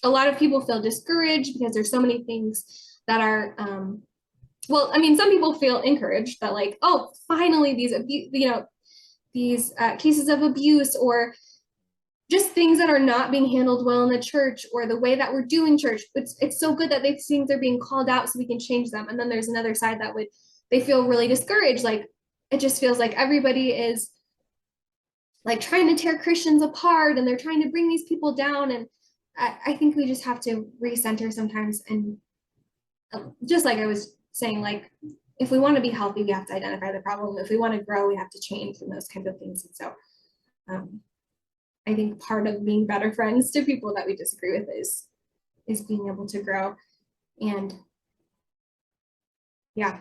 a lot of people feel discouraged because there's so many things that are, some people feel encouraged that like, oh, finally these cases of abuse or just things that are not being handled well in the church or the way that we're doing church. It's so good that these things are being called out so we can change them. And then there's another side that they feel really discouraged. Like, it just feels like everybody is like trying to tear Christians apart and they're trying to bring these people down. And I think we just have to recenter sometimes. And just like I was saying, like, if we want to be healthy, we have to identify the problem. If we want to grow, we have to change and those kinds of things. And so I think part of being better friends to people that we disagree with is being able to grow. And yeah,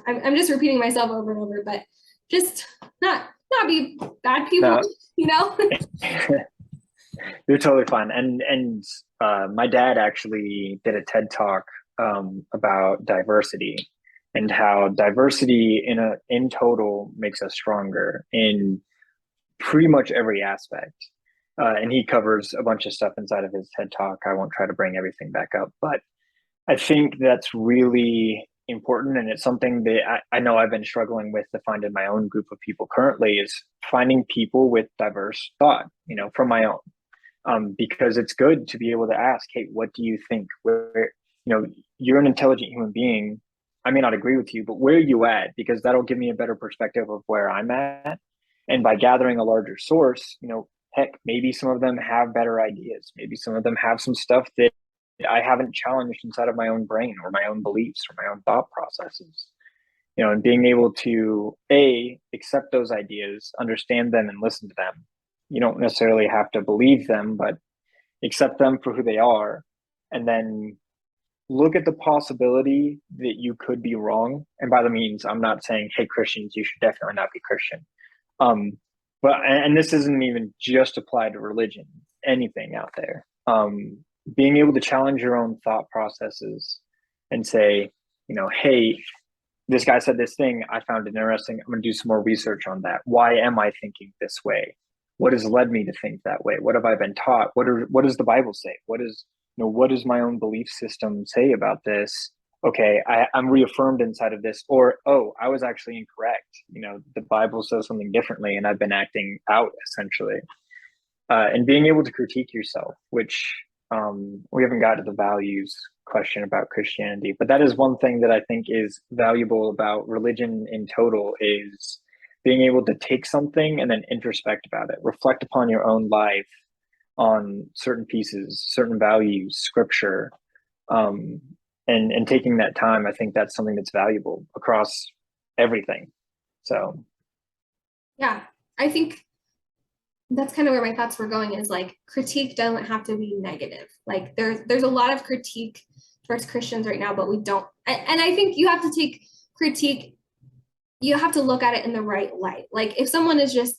I'm just repeating myself over and over, but just not be bad people, no. You're totally fine. And my dad actually did a TED talk about diversity and how diversity in total makes us stronger in pretty much every aspect. And he covers a bunch of stuff inside of his TED talk. I won't try to bring everything back up, but I think that's really important. And it's something that I know I've been struggling with to find in my own group of people currently is finding people with diverse thought, from my own. Because it's good to be able to ask, hey, what do you think? Where, you're an intelligent human being. I may not agree with you, but where are you at? Because that'll give me a better perspective of where I'm at. And by gathering a larger source, heck, maybe some of them have better ideas. Maybe some of them have some stuff that I haven't challenged inside of my own brain or my own beliefs or my own thought processes. And being able to accept those ideas, understand them and listen to them. You don't necessarily have to believe them, but accept them for who they are. And then look at the possibility that you could be wrong. And by the means, I'm not saying, hey, Christians, you should definitely not be Christian. And this isn't even just applied to religion, anything out there. Being able to challenge your own thought processes and say, hey, this guy said this thing, I found it interesting. I'm going to do some more research on that. Why am I thinking this way? What has led me to think that way? What have I been taught? What does the Bible say? What does my own belief system say about this? Okay, I'm reaffirmed inside of this, or, oh, I was actually incorrect. The Bible says something differently and I've been acting out essentially. And being able to critique yourself, which we haven't got to the values question about Christianity, but that is one thing that I think is valuable about religion in total is being able to take something and then introspect about it, reflect upon your own life on certain pieces, certain values, scripture, and taking that time. I think that's something that's valuable across everything. So, yeah, I think that's kind of where my thoughts were going is like critique doesn't have to be negative. Like there's a lot of critique towards Christians right now, but we don't. And I think you have to take critique, you have to look at it in the right light. Like if someone is just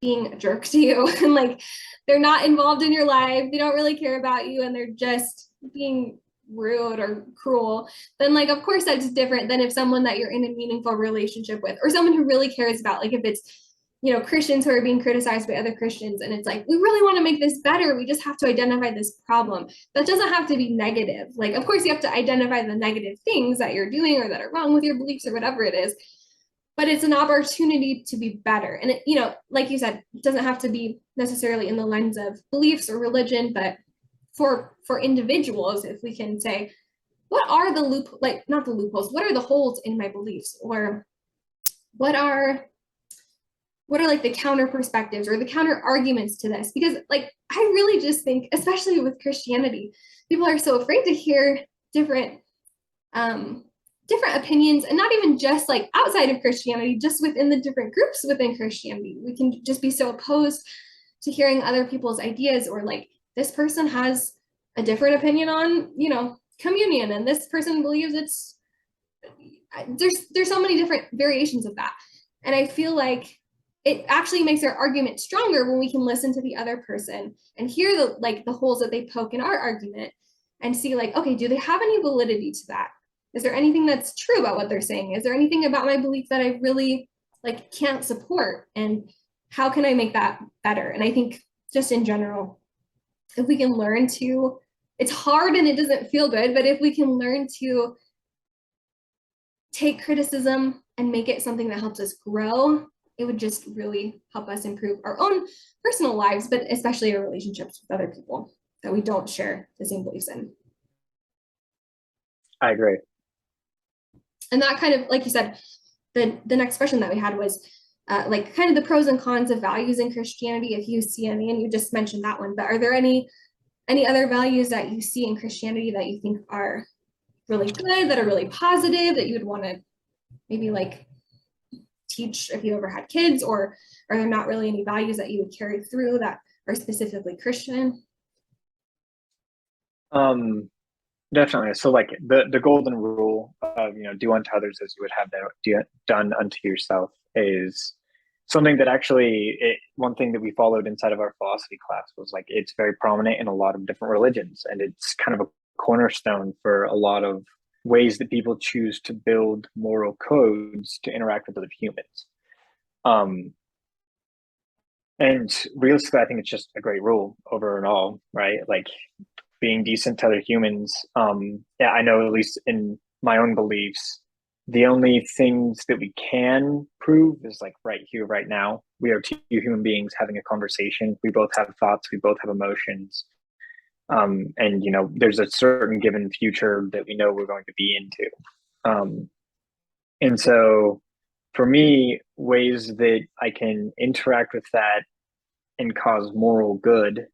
being a jerk to you and like they're not involved in your life, they don't really care about you, and they're just being rude or cruel, then like of course that's different than if someone that you're in a meaningful relationship with, or someone who really cares about, like if it's, you know, Christians who are being criticized by other Christians and it's like, we really want to make this better, we just have to identify this problem. That doesn't have to be negative. Like of course you have to identify the negative things that you're doing or that are wrong with your beliefs or whatever it is, but it's an opportunity to be better. And it, you know, like you said, it doesn't have to be necessarily in the lens of beliefs or religion, but for individuals, if we can say, what are the like not the loopholes, what are the holes in my beliefs, or what are like the counter perspectives or the counter arguments to this? Because like I really just think, especially with Christianity, people are so afraid to hear different different opinions, and not even just like outside of Christianity, just within the different groups within Christianity. We can just be so opposed to hearing other people's ideas, or like this person has a different opinion on, you know, communion, and this person believes it's, there's so many different variations of that. And I feel like it actually makes our argument stronger when we can listen to the other person and hear the like the holes that they poke in our argument and see like, okay, do they have any validity to that? Is there anything that's true about what they're saying? Is there anything about my belief that I really like can't support? And how can I make that better? And I think just in general, if we can learn to, it's hard and it doesn't feel good, but if we can learn to take criticism and make it something that helps us grow, it would just really help us improve our own personal lives, but especially our relationships with other people that we don't share the same beliefs in. I agree. And that kind of, like you said, the next question that we had was like kind of the pros and cons of values in Christianity, if you see any, and you just mentioned that one, but are there any other values that you see in Christianity that you think are really good, that are really positive, that you would want to maybe like teach if you ever had kids, or are there not really any values that you would carry through that are specifically Christian? Definitely. So like the golden rule of, you know, do unto others as you would have them done unto yourself is something that actually, one thing that we followed inside of our philosophy class was like, it's very prominent in a lot of different religions, and it's kind of a cornerstone for a lot of ways that people choose to build moral codes to interact with other humans. And realistically, I think it's just a great rule over and all, right? Like being decent to other humans. Yeah, I know at least in my own beliefs, the only things that we can prove is like right here, right now. We are two human beings having a conversation. We both have thoughts. We both have emotions. And, you know, there's a certain given future that we know we're going to be into. And so for me, ways that I can interact with that and cause moral good,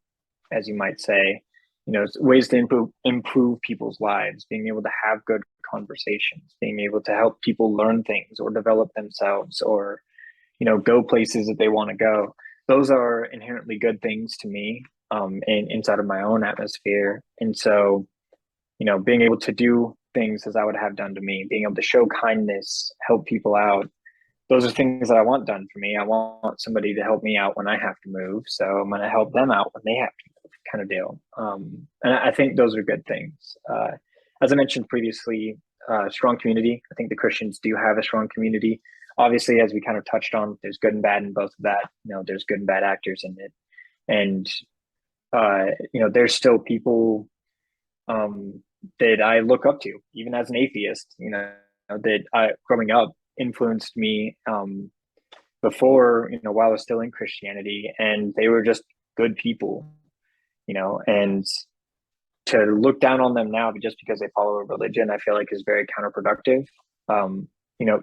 as you might say, you know, ways to improve people's lives, being able to have good conversations, being able to help people learn things or develop themselves, or, you know, go places that they want to go. Those are inherently good things to me, inside of my own atmosphere. And so, you know, being able to do things as I would have done to me, being able to show kindness, help people out, those are things that I want done for me. I want somebody to help me out when I have to move, so I'm going to help them out when they have to move, kind of deal. And I think those are good things. As I mentioned previously, strong community. I think the Christians do have a strong community. Obviously, as we kind of touched on, there's good and bad in both of that. You know, there's good and bad actors in it, and you know, there's still people that I look up to, even as an atheist. You know, that I growing up influenced me before, you know, while I was still in Christianity, and they were just good people, you know, and to look down on them now just because they follow a religion, I feel like is very counterproductive. You know,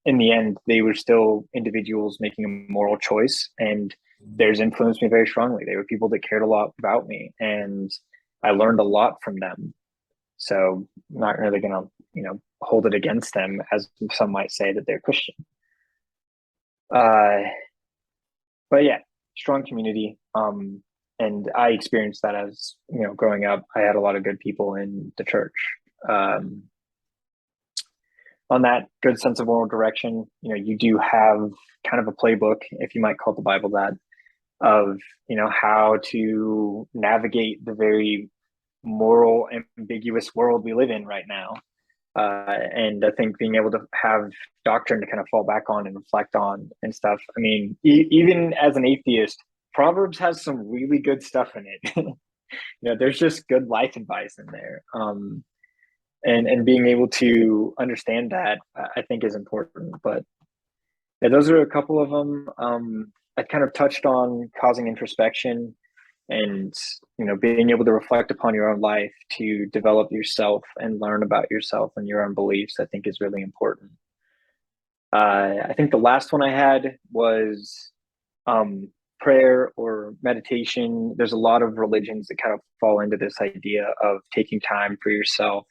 in the end, they were still individuals making a moral choice, and theirs influenced me very strongly. They were people that cared a lot about me, and I learned a lot from them. So I'm not really going to, you know, hold it against them, as some might say that they're Christian. But yeah, strong community. And I experienced that as, you know, growing up. I had a lot of good people in the church. on that good sense of moral direction, you do have kind of a playbook, if you might call the Bible that, of, how to navigate the very moral, ambiguous world we live in right now. And I think being able to have doctrine to kind of fall back on and reflect on and stuff. I mean, even as an atheist, Proverbs has some really good stuff in it. There's just good life advice in there. And being able to understand that, I think, is important. But yeah, those are a couple of them. I kind of touched on causing introspection and being able to reflect upon your own life to develop yourself and learn about yourself and your own beliefs. I think is really important. I think the last one I had was prayer or meditation. There's a lot of religions that kind of fall into this idea of taking time for yourself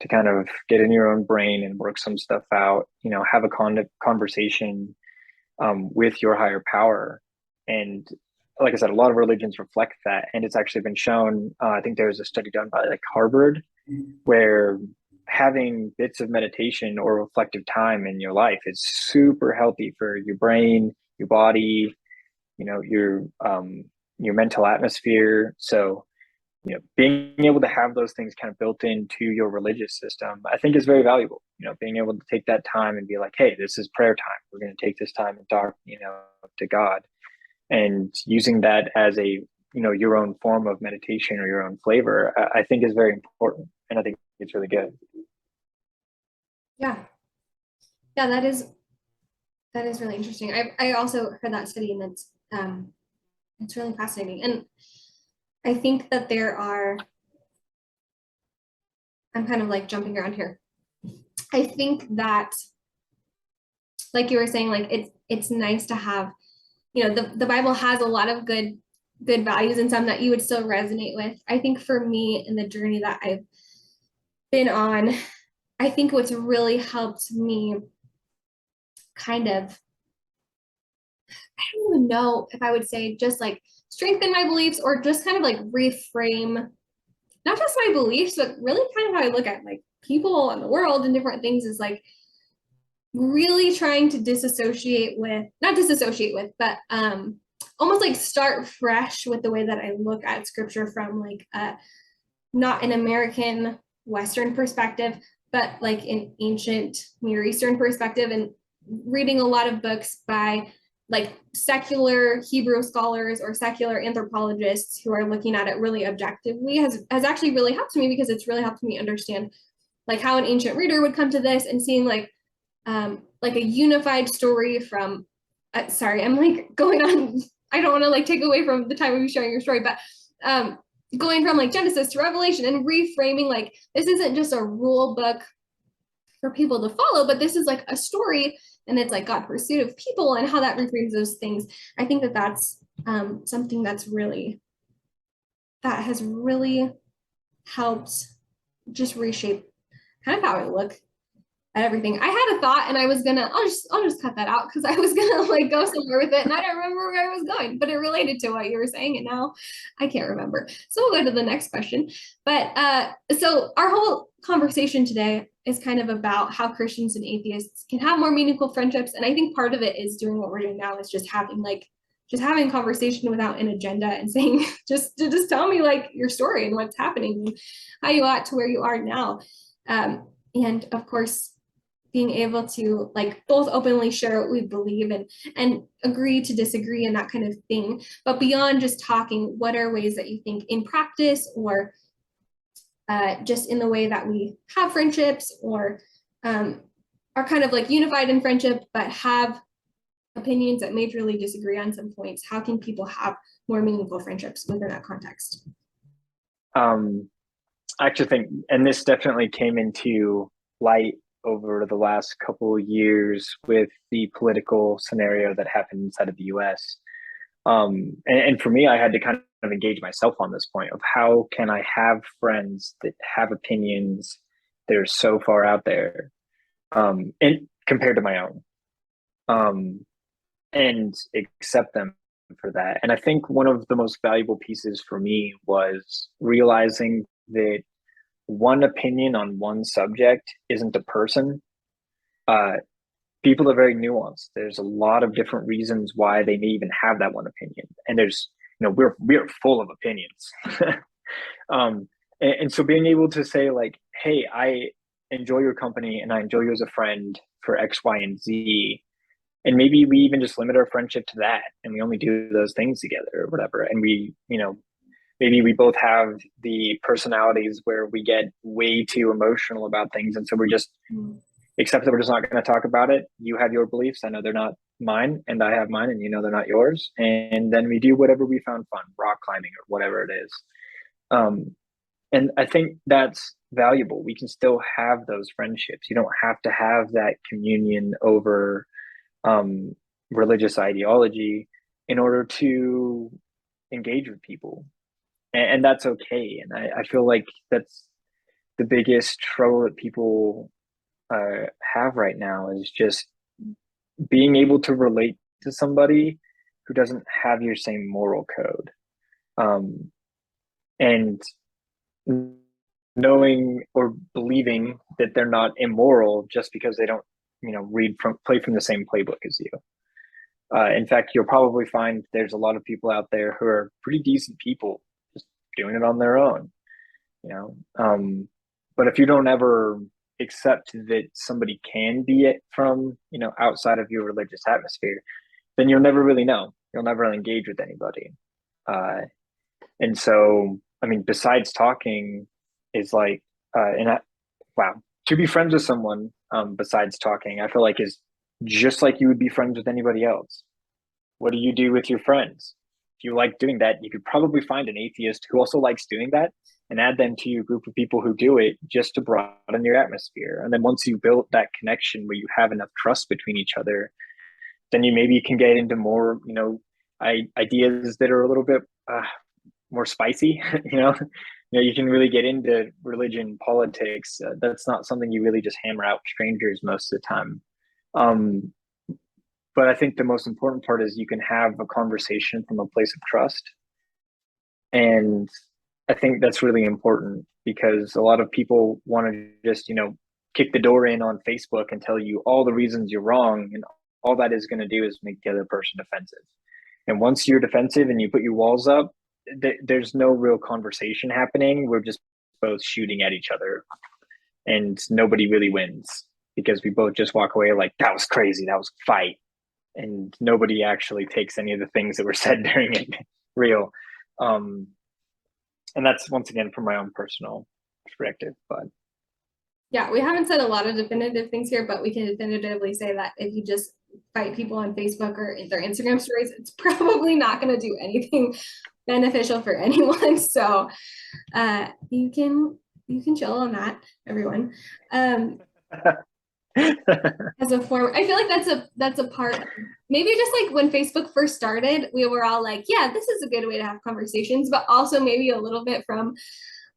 to kind of get in your own brain and work some stuff out, have a conversation with your higher power. And like I said, a lot of religions reflect that. And it's actually been shown, I think there was a study done by like Harvard, where having bits of meditation or reflective time in your life is super healthy for your brain, your body, your mental atmosphere. So, being able to have those things kind of built into your religious system, I think is very valuable. Being able to take that time and be like, hey, this is prayer time. We're going to take this time and talk, to God, and using that as a, your own form of meditation or your own flavor, I think is very important. And I think it's really good. Yeah. Yeah, that is really interesting. I also heard that study, and it's really fascinating. And I think that I'm kind of like jumping around here. I think that, like you were saying, like it's nice to have, the Bible has a lot of good values and some that you would still resonate with. I think for me, in the journey that I've been on, I think what's really helped me kind of, I don't even know if I would say just like strengthen my beliefs or just kind of like reframe not just my beliefs, but really kind of how I look at like people and the world and different things, is like really trying to not disassociate with, but almost like start fresh with the way that I look at scripture from like not an American Western perspective, but like an ancient Near Eastern perspective, and reading a lot of books by like secular Hebrew scholars or secular anthropologists who are looking at it really objectively has actually really helped me, because it's really helped me understand like how an ancient reader would come to this, and seeing like a unified story from sorry, I'm like going on, I don't want to like take away from the time of you sharing your story, but going from like Genesis to Revelation and reframing like this isn't just a rule book for people to follow, but this is like a story, and it's like God's pursuit of people and how that reframes those things. I think that that's something that has really helped just reshape kind of how I look at everything. I had a thought, and I was gonna, I'll just cut that out, because I was gonna like go somewhere with it, and I don't remember where I was going, but it related to what you were saying, and now I can't remember. So we'll go to the next question. But so our whole conversation today is kind of about how Christians and atheists can have more meaningful friendships, and I think part of it is doing what we're doing now, is just having conversation without an agenda, and saying just tell me like your story and what's happening and how you got to where you are now, and of course being able to like both openly share what we believe and agree to disagree and that kind of thing. But beyond just talking, what are ways that you think in practice or just in the way that we have friendships, or are kind of like unified in friendship, but have opinions that majorly disagree on some points? How can people have more meaningful friendships within that context? I actually think, and this definitely came into light over the last couple of years with the political scenario that happened inside of the US. And for me, I had to kind of engage myself on this point of how can I have friends that have opinions that are so far out there, and compared to my own, and accept them for that. And I think one of the most valuable pieces for me was realizing that one opinion on one subject isn't a person. people are very nuanced. There's a lot of different reasons why they may even have that one opinion, and there's we're full of opinions. And so being able to say like, hey, I enjoy your company and I enjoy you as a friend for X, Y, and Z, and maybe we even just limit our friendship to that, and we only do those things together or whatever, and we maybe we both have the personalities where we get way too emotional about things, and so we're just accept that we're just not going to talk about it. You have your beliefs, I know they're not mine, and I have mine, and they're not yours, and then we do whatever we found fun, rock climbing or whatever it is. And I think that's valuable. We can still have those friendships. You don't have to have that communion over religious ideology in order to engage with people, and that's okay. And I feel like that's the biggest trouble that people have right now, is just being able to relate to somebody who doesn't have your same moral code, and knowing or believing that they're not immoral just because they don't play from the same playbook as you. In fact, you'll probably find there's a lot of people out there who are pretty decent people just doing it on their own, but if you don't ever accept that somebody can be it from outside of your religious atmosphere, then you'll never really know. You'll never engage with anybody. And so, I mean, besides talking is like, wow, to be friends with someone, besides talking, I feel like is just like you would be friends with anybody else. What do you do with your friends? If you like doing that, you could probably find an atheist who also likes doing that and add them to your group of people who do it, just to broaden your atmosphere. And then once you build that connection where you have enough trust between each other, then you maybe can get into more, ideas that are a little bit more spicy. You can really get into religion, politics. That's not something you really just hammer out with strangers most of the time. But I think the most important part is you can have a conversation from a place of trust. And I think that's really important, because a lot of people want to just, kick the door in on Facebook and tell you all the reasons you're wrong. And all that is going to do is make the other person defensive. And once you're defensive and you put your walls up, there's no real conversation happening. We're just both shooting at each other, and nobody really wins, because we both just walk away like, that was crazy, that was a fight. And nobody actually takes any of the things that were said during it real. And that's, once again, from my own personal perspective. But yeah, we haven't said a lot of definitive things here, but we can definitively say that if you just fight people on Facebook or their Instagram stories, it's probably not going to do anything beneficial for anyone. So you can chill on that, everyone. As a form, I feel like that's a part, maybe just like when Facebook first started, we were all like, yeah, this is a good way to have conversations, but also maybe a little bit from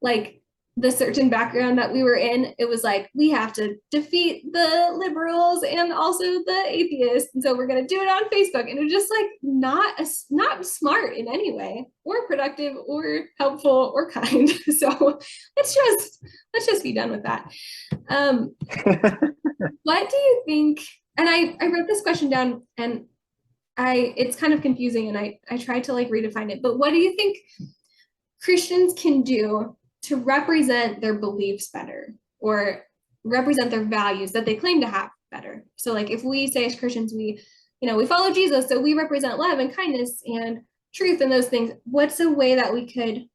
like the certain background that we were in, it was like, we have to defeat the liberals and also the atheists, and so we're going to do it on Facebook, and it was just like not smart in any way, or productive, or helpful, or kind. So let's just be done with that. What do you think? And I wrote this question down, and it's kind of confusing, and I tried to like redefine it, but what do you think Christians can do to represent their beliefs better, or represent their values that they claim to have better? So like, if we say as Christians, we follow Jesus, so we represent love and kindness and truth and those things, what's a way that we could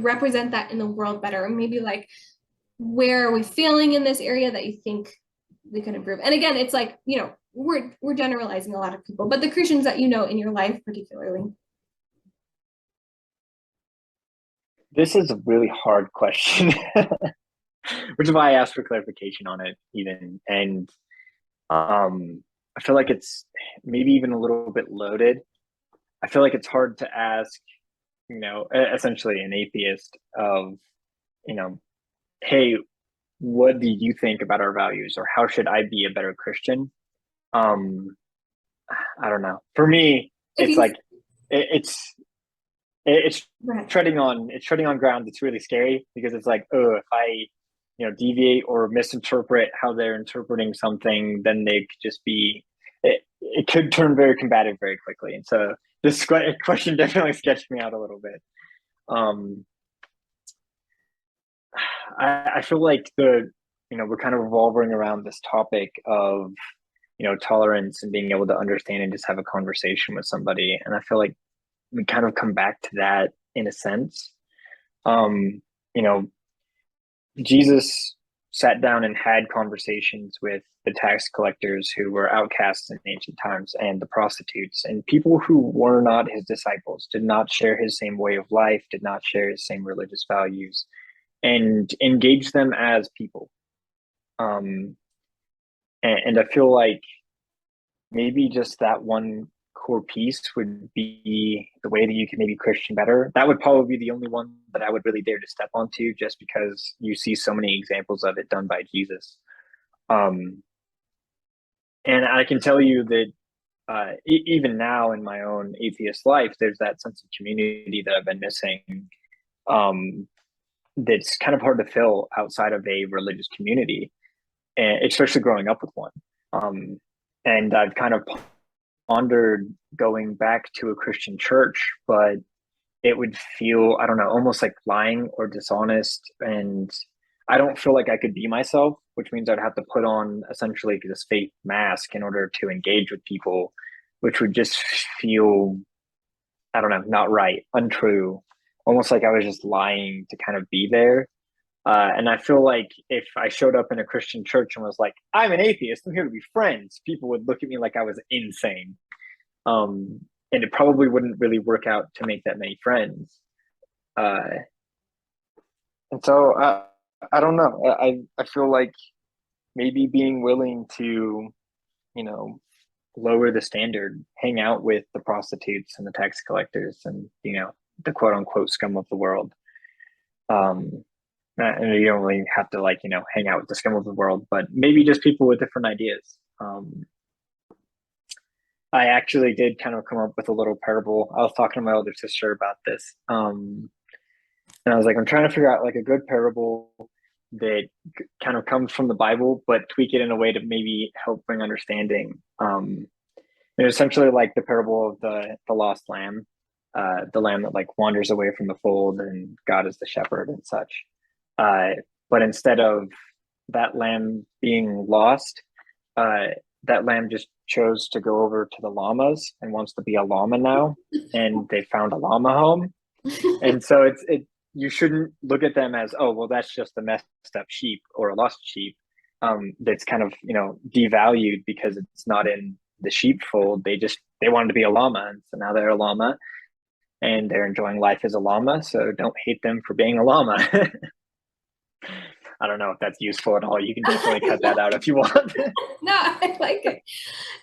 represent that in the world better? Or maybe like, where are we failing in this area that you think we can improve? And again, it's like, we're generalizing a lot of people, but the Christians that in your life particularly. This is a really hard question, which is why I asked for clarification on it even. And I feel like it's maybe even a little bit loaded. I feel like it's hard to ask, essentially an atheist of, hey, what do you think about our values, or how should I be a better Christian? I don't know. For me, it's like, it's treading on ground that's really scary, because it's like, oh, deviate or misinterpret how they're interpreting something, then they could just be it could turn very combative very quickly. And so this question definitely sketched me out a little bit. I feel like we're kind of revolving around this topic of tolerance and being able to understand and just have a conversation with somebody, and I feel like we kind of come back to that in a sense. You know, Jesus sat down and had conversations with the tax collectors who were outcasts in ancient times and the prostitutes, and people who were not his disciples, did not share his same way of life, did not share his same religious values, and engage them as people. And I feel like maybe just that one core piece would be the way that you can maybe Christian better. That would probably be the only one that I would really dare to step onto, just because you see so many examples of it done by Jesus. And I can tell you that even now in my own atheist life, there's that sense of community that I've been missing. That's kind of hard to fill outside of a religious community, and especially growing up with one. And I've kind of pondered going back to a Christian church, but it would feel, I don't know, almost like lying or dishonest. And I don't feel like I could be myself, which means I'd have to put on essentially this fake mask in order to engage with people, which would just feel, I don't know, not right, untrue, almost like I was just lying to kind of be there. And I feel like if I showed up in a Christian church and was like, I'm an atheist, I'm here to be friends, people would look at me like I was insane. And it probably wouldn't really work out to make that many friends. And so I don't know. I feel like maybe being willing to, lower the standard, hang out with the prostitutes and the tax collectors and, the quote unquote scum of the world. And you don't really have to hang out with the scum of the world, but maybe just people with different ideas. I actually did kind of come up with a little parable. I was talking to my older sister about this. And I was like, I'm trying to figure out like a good parable that kind of comes from the Bible, but tweak it in a way to maybe help bring understanding. And essentially like the parable of the lost lamb, the lamb that like wanders away from the fold and God is the shepherd and such. But instead of that lamb being lost, that lamb just chose to go over to the llamas and wants to be a llama now, and they found a llama home. And so you shouldn't look at them as, oh, well, that's just a messed up sheep or a lost sheep. That's kind of devalued because it's not in the sheepfold. They wanted to be a llama, and so now they're a llama, and they're enjoying life as a llama. So don't hate them for being a llama. I don't know if that's useful at all. You can definitely cut that out if you want. No, I like it.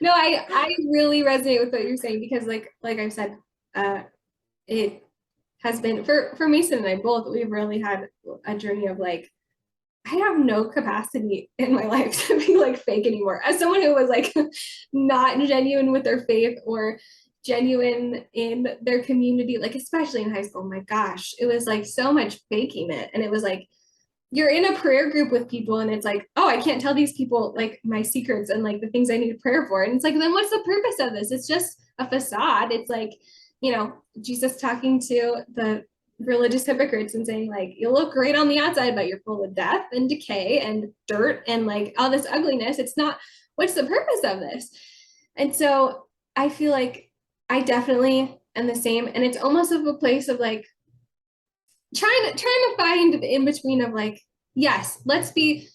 No, I really resonate with what you're saying, because like I said, it has been for Mason and I both, we've really had a journey of like, I have no capacity in my life to be like fake anymore. As someone who was like not genuine with their faith or genuine in their community, like especially in high school, my gosh, it was like so much faking it. And it was like, you're in a prayer group with people and it's like, oh, I can't tell these people like my secrets and like the things I need prayer for. And it's like, then what's the purpose of this? It's just a facade. It's like, Jesus talking to the religious hypocrites and saying like, you look great on the outside, but you're full of death and decay and dirt and like all this ugliness. It's not, what's the purpose of this? And so I feel like I definitely am the same. And it's almost of a place of like, trying to find the in between of like, yes, let's be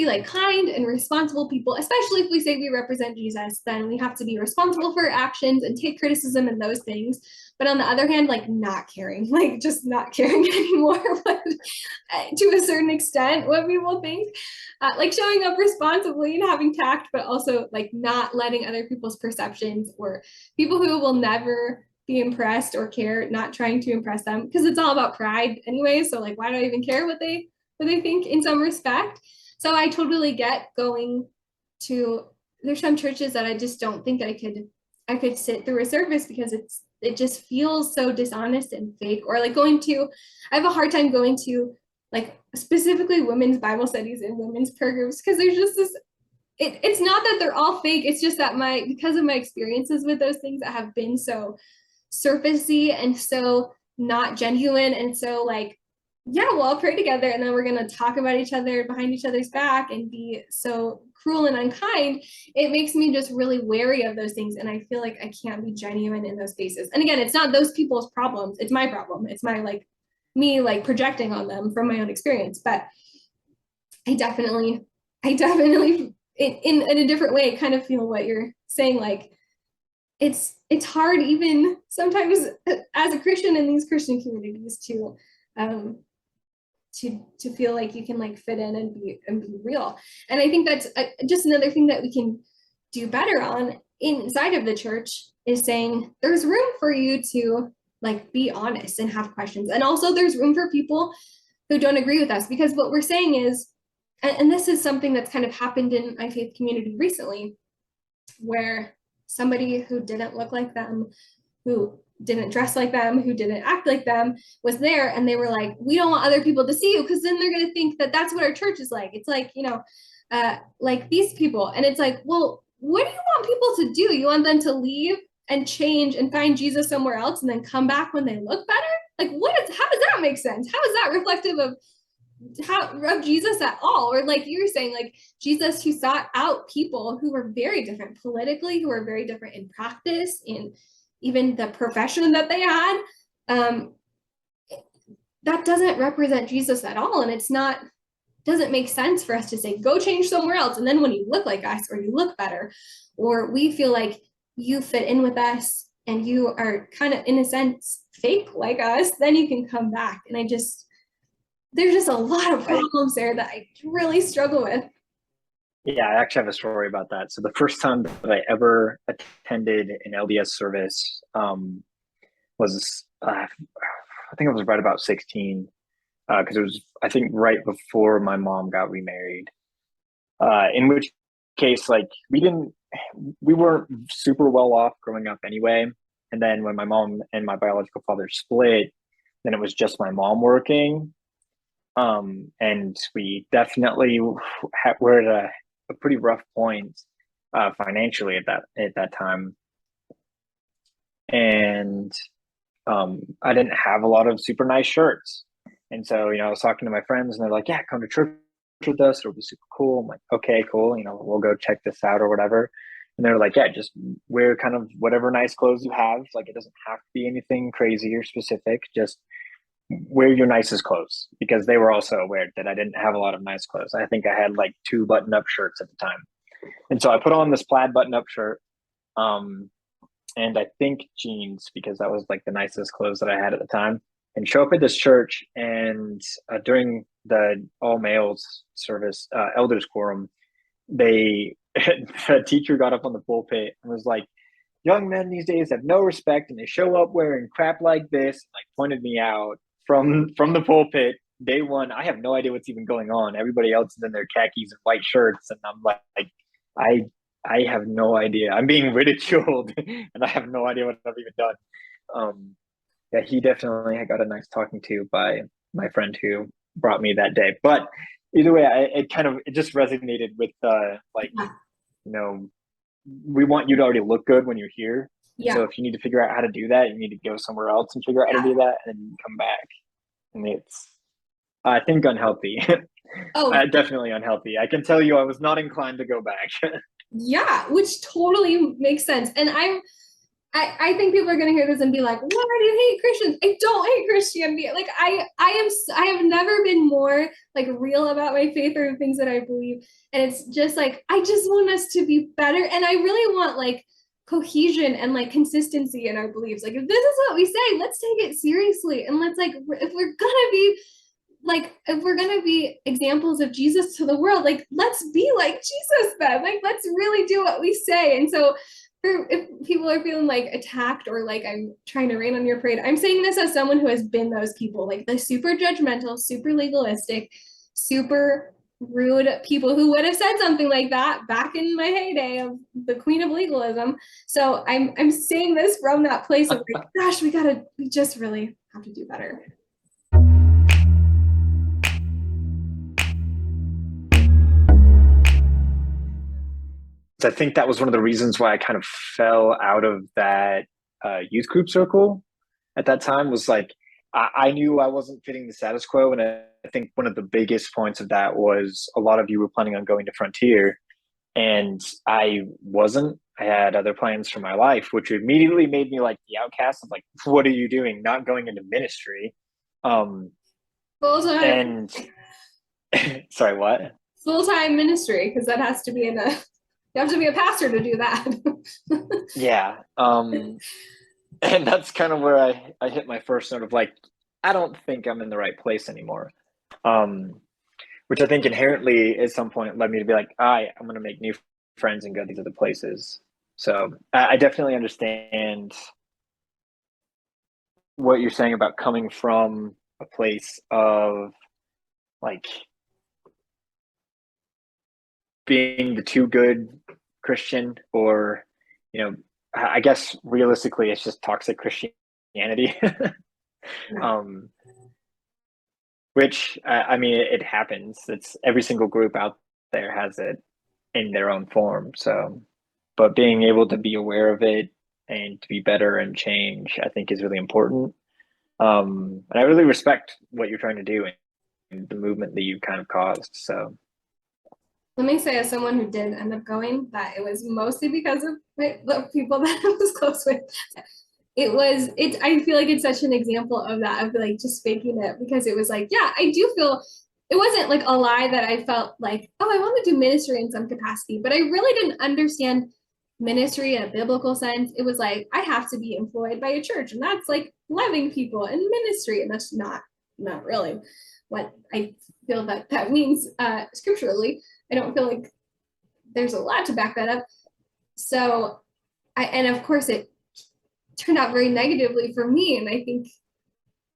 like kind and responsible people, especially if we say we represent Jesus, then we have to be responsible for our actions and take criticism and those things. But on the other hand, like not caring, like just not caring anymore, but to a certain extent, what people think, like showing up responsibly and having tact, but also like not letting other people's perceptions or people who will never be impressed or care, not trying to impress them, because it's all about pride anyway. So like, why do I even care what they think in some respect? So I totally get going to, there's some churches that I just don't think I could sit through a service because it just feels so dishonest and fake. Or like I have a hard time going to like specifically women's Bible studies and women's prayer groups, because there's just this, it's not that they're all fake, it's just that because of my experiences with those things that have been so surfacey and so not genuine, and so like, yeah, we'll all pray together and then we're going to talk about each other behind each other's back and be so cruel and unkind, it makes me just really wary of those things. And I feel like I can't be genuine in those spaces. And again, it's not those people's problems, it's my problem. It's my like me like projecting on them from my own experience. But I definitely in a different way kind of feel what you're saying. Like it's hard even sometimes as a Christian in these Christian communities to feel like you can like fit in and be real. And I think that's just another thing that we can do better on inside of the church is saying there's room for you to like be honest and have questions. And also there's room for people who don't agree with us, because what we're saying is, and this is something that's kind of happened in my faith community recently, where somebody who didn't look like them, who didn't dress like them, who didn't act like them was there, and they were like, we don't want other people to see you because then they're going to think that that's what our church is like. It's like, like these people. And it's like, well, what do you want people to do? You want them to leave and change and find Jesus somewhere else and then come back when they look better? Like how does that make sense? How is that reflective of Jesus at all? Or like you were saying, like Jesus who sought out people who were very different politically, who were very different in practice, in even the profession that they had, that doesn't represent Jesus at all. And doesn't make sense for us to say, go change somewhere else. And then when you look like us, or you look better, or we feel like you fit in with us and you are kind of in a sense fake like us, then you can come back. And there's just a lot of problems there that I really struggle with. Yeah, I actually have a story about that. So the first time that I ever attended an LDS service was, I think I was right about 16, because it was, I think, right before my mom got remarried. In which case, like, we weren't super well off growing up anyway. And then when my mom and my biological father split, then it was just my mom working. And we definitely were at a pretty rough point financially at that time. And I didn't have a lot of super nice shirts. And so, I was talking to my friends and they're like, yeah, come to church with us. It'll be super cool. I'm like, okay, cool. We'll go check this out or whatever. And they're like, yeah, just wear kind of whatever nice clothes you have. Like, it doesn't have to be anything crazy or specific. Just wear your nicest clothes, because they were also aware that I didn't have a lot of nice clothes. I think I had like 2 button-up shirts at the time. And so I put on this plaid button-up shirt, and I think jeans, because that was like the nicest clothes that I had at the time, and show up at this church. And during the all males service, elders quorum, the teacher got up on the pulpit and was like, young men these days have no respect and they show up wearing crap like this, and like pointed me out from the pulpit. Day one, I have no idea what's even going on. Everybody else is in their khakis and white shirts, and I'm like I have no idea. I'm being ridiculed and I have no idea what I've even done. Yeah, he definitely got a nice talking to by my friend who brought me that day. But either way, it just resonated with we want you to already look good when you're here. Yeah. So if you need to figure out how to do that, you need to go somewhere else and figure out how to do that and then come back. And it's, I think, unhealthy. Oh, definitely unhealthy. I can tell you I was not inclined to go back. Yeah, which totally makes sense. And I think people are going to hear this and be like, why do you hate Christians? I don't hate Christianity. Like I have never been more like real about my faith or the things that I believe. And it's just like, I just want us to be better. And I really want like cohesion and like consistency in our beliefs. Like, if this is what we say, let's take it seriously. And let's if we're going to be examples of Jesus to the world, like, let's be like Jesus then. Like, let's really do what we say. And so if people are feeling like attacked or like I'm trying to rain on your parade, I'm saying this as someone who has been those people, like the super judgmental, super legalistic, super rude people who would have said something like that back in my heyday of the queen of legalism. So I'm saying this from that place of like, gosh, we just really have to do better. I think that was one of the reasons why I kind of fell out of that youth group circle at that time. Was like I knew I wasn't fitting the status quo, and I think one of the biggest points of that was a lot of you were planning on going to Frontier, and I wasn't. I had other plans for my life, which immediately made me like the outcast of like, what are you doing? Not going into ministry. Full-time, And sorry, what? full-time ministry, because that has to be you have to be a pastor to do that. Yeah. And that's kind of where I hit my first note of like, I don't think I'm in the right place anymore. Which I think inherently at some point led me to be like, I'm going to make new friends and go to these other places. So I definitely understand what you're saying about coming from a place of like being the too good Christian, or, I guess realistically it's just toxic Christianity. um, which I mean, it happens. It's every single group out there has it in their own form. So, but being able to be aware of it and to be better and change, I think is really important. And I really respect what you're trying to do and the movement that you kind of caused. So, Let me say, as someone who did end up going, that it was mostly because of the people that I was close with. I feel like it's such an example of that, of like just faking it, because it was like, yeah, I do feel, it wasn't like a lie that I felt like, oh, I want to do ministry in some capacity, but I really didn't understand ministry in a biblical sense. It was like, I have to be employed by a church, and that's like loving people and ministry, and that's not really what I feel that means scripturally. I don't feel like there's a lot to back that up. So and of course it turned out very negatively for me. And I think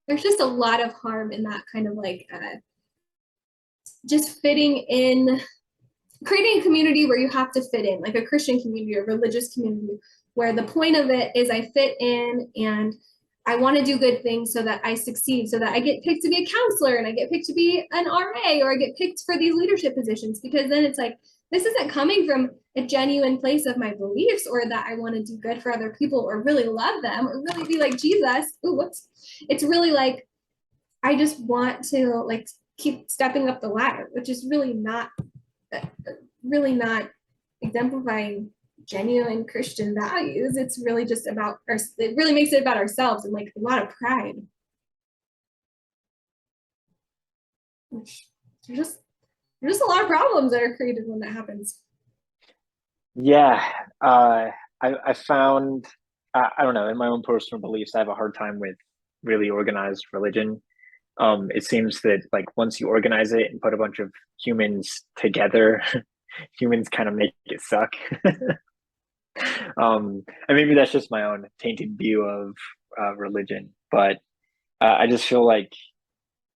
there's just a lot of harm in that kind of like just fitting in, creating a community where you have to fit in, like a Christian community, a religious community, where the point of it is I fit in and I want to do good things so that I succeed, so that I get picked to be a counselor and I get picked to be an RA, or I get picked for these leadership positions, because then it's like, this isn't coming from a genuine place of my beliefs, or that I want to do good for other people or really love them or really be like Jesus. Ooh, whoops. It's really like, I just want to like keep stepping up the ladder, which is really not exemplifying genuine Christian values. It's really just about it really makes it about ourselves and like a lot of pride. Which there's just a lot of problems that are created when that happens. yeah, I found, I don't know, in my own personal beliefs, I have a hard time with really organized religion. It seems that like once you organize it and put a bunch of humans together, humans kind of make it suck. And maybe that's just my own tainted view of religion, but I just feel like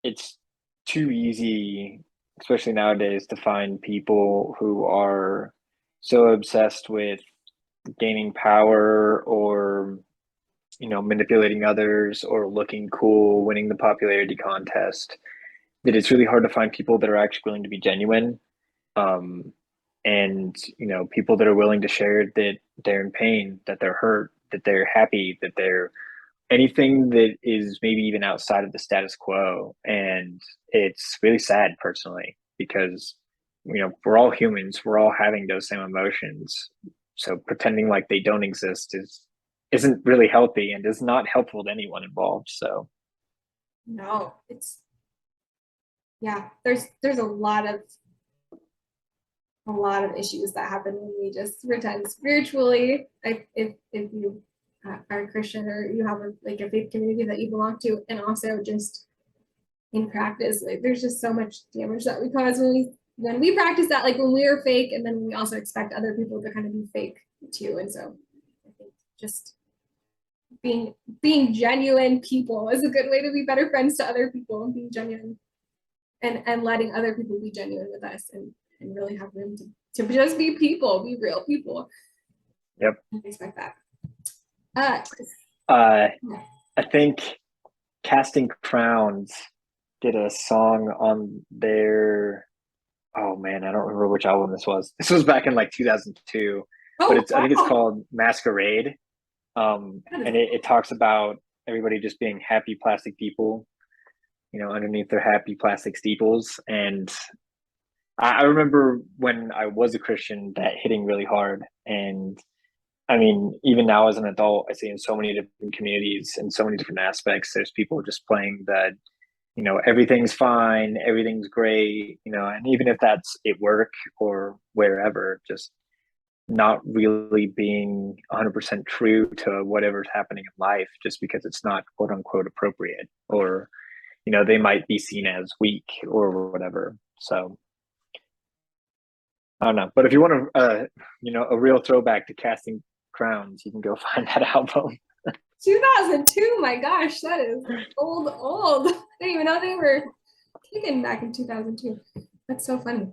it's too easy, especially nowadays, to find people who are so obsessed with gaining power, or manipulating others, or looking cool, winning the popularity contest, that it's really hard to find people that are actually willing to be genuine. Um, and people that are willing to share that they're in pain, that they're hurt, that they're happy, that they're anything that is maybe even outside of the status quo. And it's really sad personally, because we're all humans, we're all having those same emotions. So pretending like they don't exist isn't really healthy and is not helpful to anyone involved. So No, there's a lot of issues that happen when we just pretend spiritually. Like if you are a Christian, or you have a faith community that you belong to, and also just in practice, like there's just so much damage that we cause when we practice that, like when we are fake, and then we also expect other people to kind of be fake too. And so I think just being genuine people is a good way to be better friends to other people, and being genuine and letting other people be genuine with us, and really have room to just be people, be real people. Yep. I expect that. I think Casting Crowns did a song on their oh man, I don't remember which album this was. This was back in like 2002, but Oh, I think it's wow. called Masquerade. That is And it talks about everybody just being happy plastic people, underneath their happy plastic steeples. And I remember when I was a Christian that hitting really hard. And I mean, even now as an adult, I see in so many different communities and so many different aspects, there's people just playing that, everything's fine, everything's great, and even if that's at work or wherever, just not really being 100% true to whatever's happening in life just because it's not quote unquote appropriate, or they might be seen as weak or whatever. So I don't know, but if you want a real throwback to Casting Crowns, you can go find that album. 2002, my gosh, that is old, old. I didn't even know they were kicking back in 2002. That's so funny.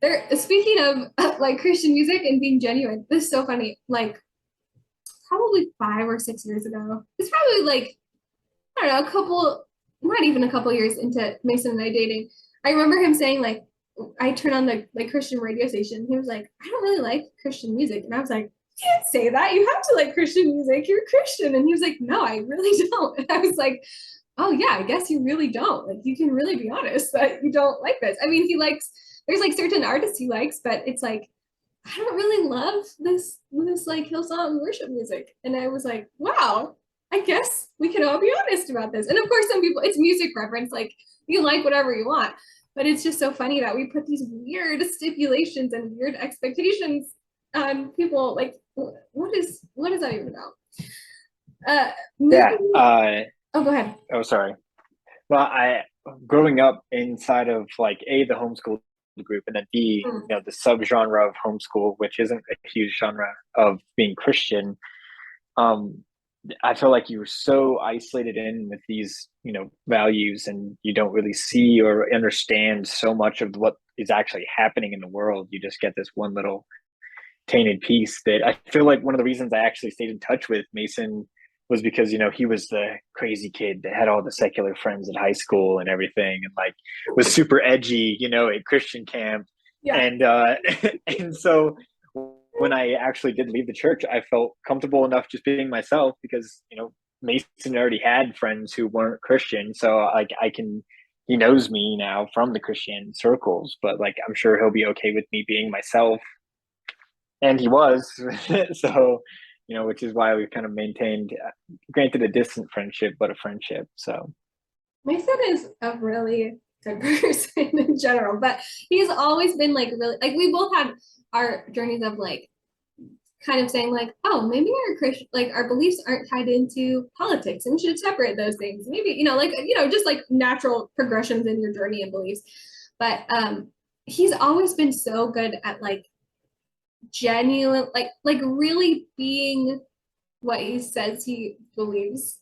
There, speaking of like Christian music and being genuine, this is so funny. Like probably 5 or 6 years ago, it's probably like, I don't know, not even a couple years into Mason and I dating. I remember him saying like, I turned on the like Christian radio station. He was like, I don't really like Christian music. And I was like, you can't say that. You have to like Christian music. You're Christian. And he was like, no, I really don't. And I was like, oh yeah, I guess you really don't. Like you can really be honest that you don't like this. I mean, there's like certain artists he likes, but it's like, I don't really love this like Hillsong worship music. And I was like, wow, I guess we can all be honest about this. And of course, some people, it's music preference, like you like whatever you want. But it's just so funny that we put these weird stipulations and weird expectations on people. Like, what is that even about? Yeah. Moving. Oh, go ahead. Oh, sorry. Well, I growing up inside of like the homeschool group, and then B, the subgenre of homeschool, which isn't a huge genre of being Christian. I feel like you were so isolated in with these, values, and you don't really see or understand so much of what is actually happening in the world. You just get this one little tainted piece that I feel like one of the reasons I actually stayed in touch with Mason was because, he was the crazy kid that had all the secular friends at high school and everything, and like was super edgy, at Christian camp. Yeah. And and so when I actually did leave the church, I felt comfortable enough just being myself because, Mason already had friends who weren't Christian. So like he knows me now from the Christian circles, but like I'm sure he'll be okay with me being myself. And he was. So, which is why we've kind of maintained, granted a distant friendship, but a friendship. So Mason is a really good person in general, but he's always been like really like we both had our journeys of like kind of saying like, oh, maybe our Christian like our beliefs aren't tied into politics and we should separate those things. Maybe, just like natural progressions in your journey and beliefs. But he's always been so good at like genuine, like really being what he says he believes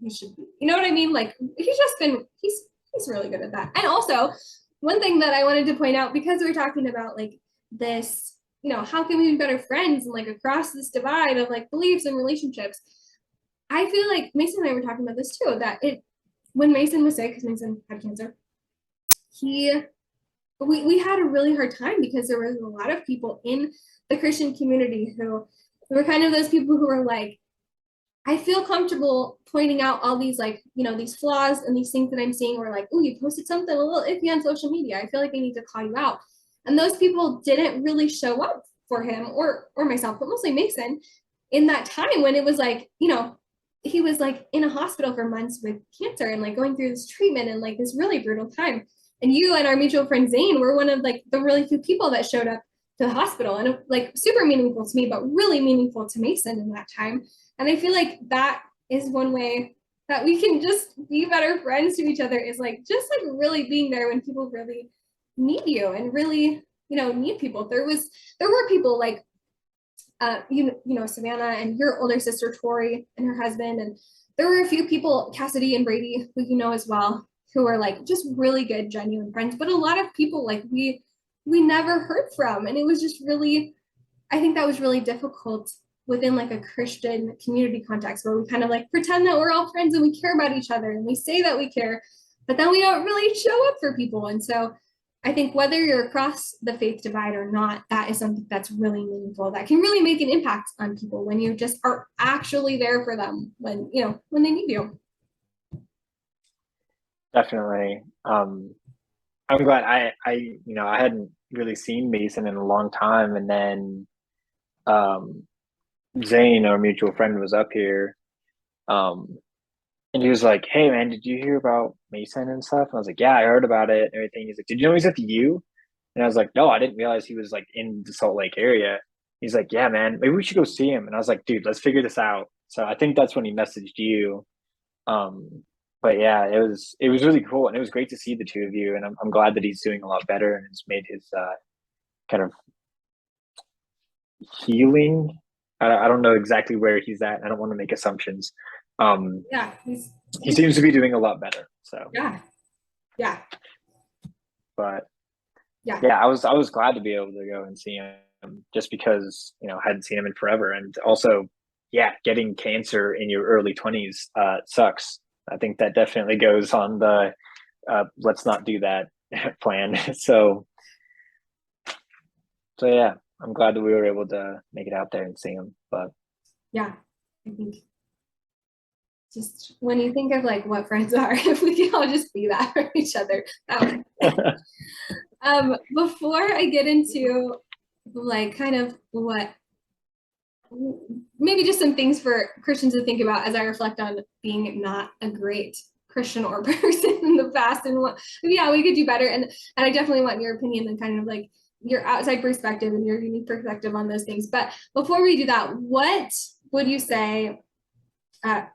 he should be. You know what I mean? Like he's really good at that. And also, one thing that I wanted to point out, because we're talking about like this, how can we be better friends and like across this divide of like beliefs and relationships? I feel like Mason and I were talking about this too, that when Mason was sick, because Mason had cancer, we had a really hard time because there was a lot of people in the Christian community who were kind of those people who were like, I feel comfortable pointing out all these like, these flaws and these things that I'm seeing, or like, oh, you posted something a little iffy on social media. I feel like I need to call you out. And those people didn't really show up for him or myself, but mostly Mason in that time when it was like, he was like in a hospital for months with cancer and like going through this treatment and like this really brutal time. And you and our mutual friend Zane were one of like the really few people that showed up to the hospital, and like super meaningful to me, but really meaningful to Mason in that time. And I feel like that is one way that we can just be better friends to each other, is like just like really being there when people really need you and really, need people. There were people like Savannah and your older sister Tori and her husband, and there were a few people, Cassidy and Brady, who as well, who are like just really good, genuine friends. But a lot of people like we never heard from, and it was just really, I think that was really difficult within like a Christian community context where we kind of like pretend that we're all friends and we care about each other and we say that we care, but then we don't really show up for people. And so I think whether you're across the faith divide or not, that is something that's really meaningful, that can really make an impact on people when you just are actually there for them when, you know, when they need you. Definitely. I'm glad I hadn't really seen Mason in a long time, and then um, Zane, our mutual friend, was up here, um, and he was like, "Hey, man, did you hear about Mason and stuff?" And I was like, "Yeah, I heard about it and everything." He's like, "Did you know he's at the U?" And I was like, "No, I didn't realize he was like in the Salt Lake area." He's like, "Yeah, man, maybe we should go see him." And I was like, "Dude, let's figure this out." So I think that's when he messaged you. Um, but yeah, it was really cool, and it was great to see the two of you. And I'm glad that he's doing a lot better and has made his kind of healing. I don't know exactly where he's at. I don't want to make assumptions. Um, Yeah, he seems to be doing a lot better. So yeah, yeah, but yeah. yeah, I was glad to be able to go and see him just because I hadn't seen him in forever, and also yeah, getting cancer in your early 20s sucks. I think that definitely goes on the let's not do that plan. So yeah, I'm glad that we were able to make it out there and see him. But Yeah, I think just when you think of like what friends are, if we can all just be that for each other. Before I get into like kind of what maybe just some things for Christians to think about as I reflect on being not a great Christian or person in the past and what yeah we could do better, and I definitely want your opinion and kind of like your outside perspective and your unique perspective on those things. But before we do that, what would you say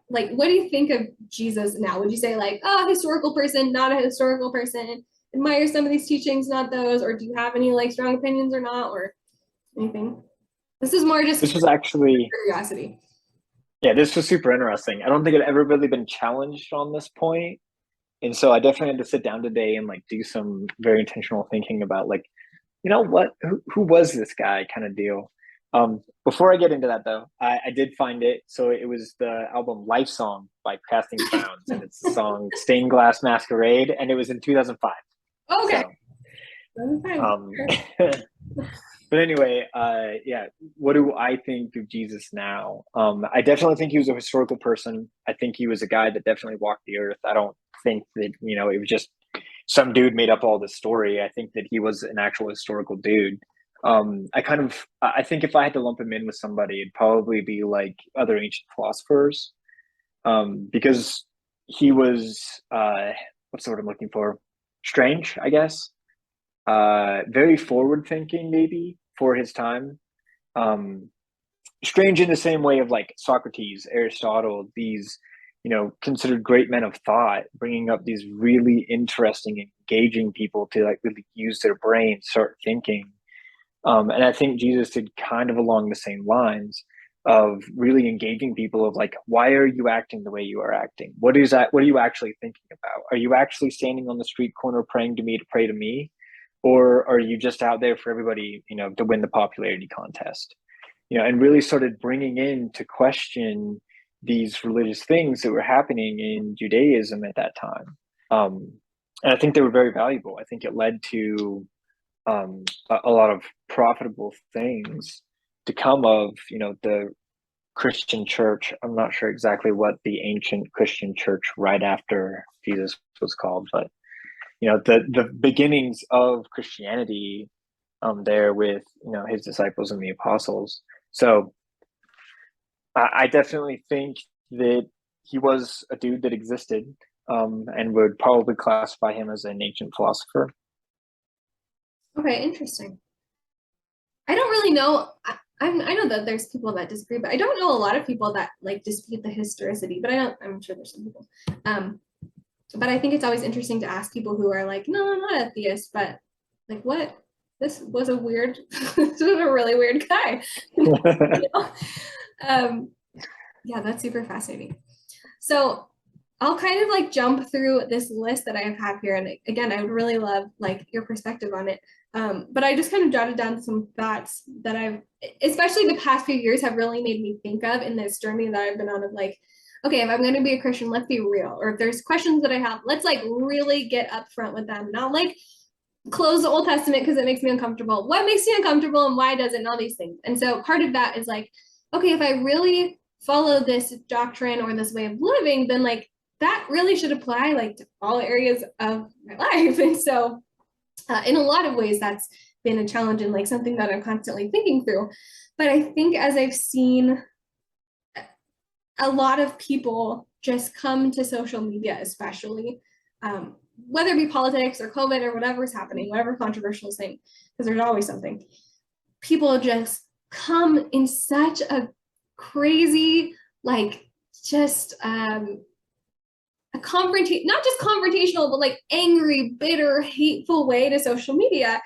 like what do you think of Jesus now? Would you say like, oh, historical person, not a historical person, admire some of these teachings, not those, or do you have any like strong opinions or not, or anything? This is more just this was actually curiosity. yeah, this was super interesting. I don't think I'd ever really been challenged on this point. And so I definitely had to sit down today and like do some very intentional thinking about like, what, who was this guy kind of deal. Before I get into that though, I did find it. So it was the album Life Song by Casting Crowns, and it's the song Stained Glass Masquerade, and it was in 2005. Okay. So, but anyway, yeah, what do I think of Jesus now? I definitely think he was a historical person. I think he was a guy that definitely walked the earth. I don't think that, it was just some dude made up all this story. I think that he was an actual historical dude. I think if I had to lump him in with somebody, it'd probably be like other ancient philosophers, because he was, what's the word I'm looking for? Strange, I guess. Very forward thinking, maybe for his time. Um, Strange in the same way of like Socrates, Aristotle, these, considered great men of thought, bringing up these really interesting, engaging people to like really use their brain, start thinking. And I think Jesus did kind of along the same lines of really engaging people of like, why are you acting the way you are acting? What is that? What are you actually thinking about? Are you actually standing on the street corner praying to me to pray to me? Or are you just out there for everybody, to win the popularity contest? And really started bringing in to question these religious things that were happening in Judaism at that time. And I think they were very valuable. I think it led to a lot of profitable things to come of, the Christian church. I'm not sure exactly what the ancient Christian church right after Jesus was called, but the beginnings of Christianity there with his disciples and the apostles. So I definitely think that he was a dude that existed, and would probably classify him as an ancient philosopher. Okay, interesting. I don't really know. I know that there's people that disagree, but I don't know a lot of people that like dispute the historicity. But I'm sure there's some people. But I think it's always interesting to ask people who are like, no, I'm not atheist, but like, what? This was a weird. This was a really weird guy. um, yeah, that's super fascinating. So I'll kind of like jump through this list that I have here. And again, I would really love like your perspective on it. But I just kind of jotted down some thoughts that especially the past few years have really made me think of in this journey that I've been on of like, okay, if I'm going to be a Christian, let's be real. Or if there's questions that I have, let's like really get upfront with them. Not like close the Old Testament because it makes me uncomfortable. What makes me uncomfortable and why does it, and all these things. And so part of that is like, okay, if I really follow this doctrine or this way of living, then like that really should apply like to all areas of my life. And so in a lot of ways, that's been a challenge and like something that I'm constantly thinking through. But I think as I've seen a lot of people just come to social media, especially, whether it be politics or COVID or whatever's happening, whatever controversial thing, because there's always something, people just come in such a crazy, like, just a confrontation, not just confrontational, but like angry, bitter, hateful way to social media.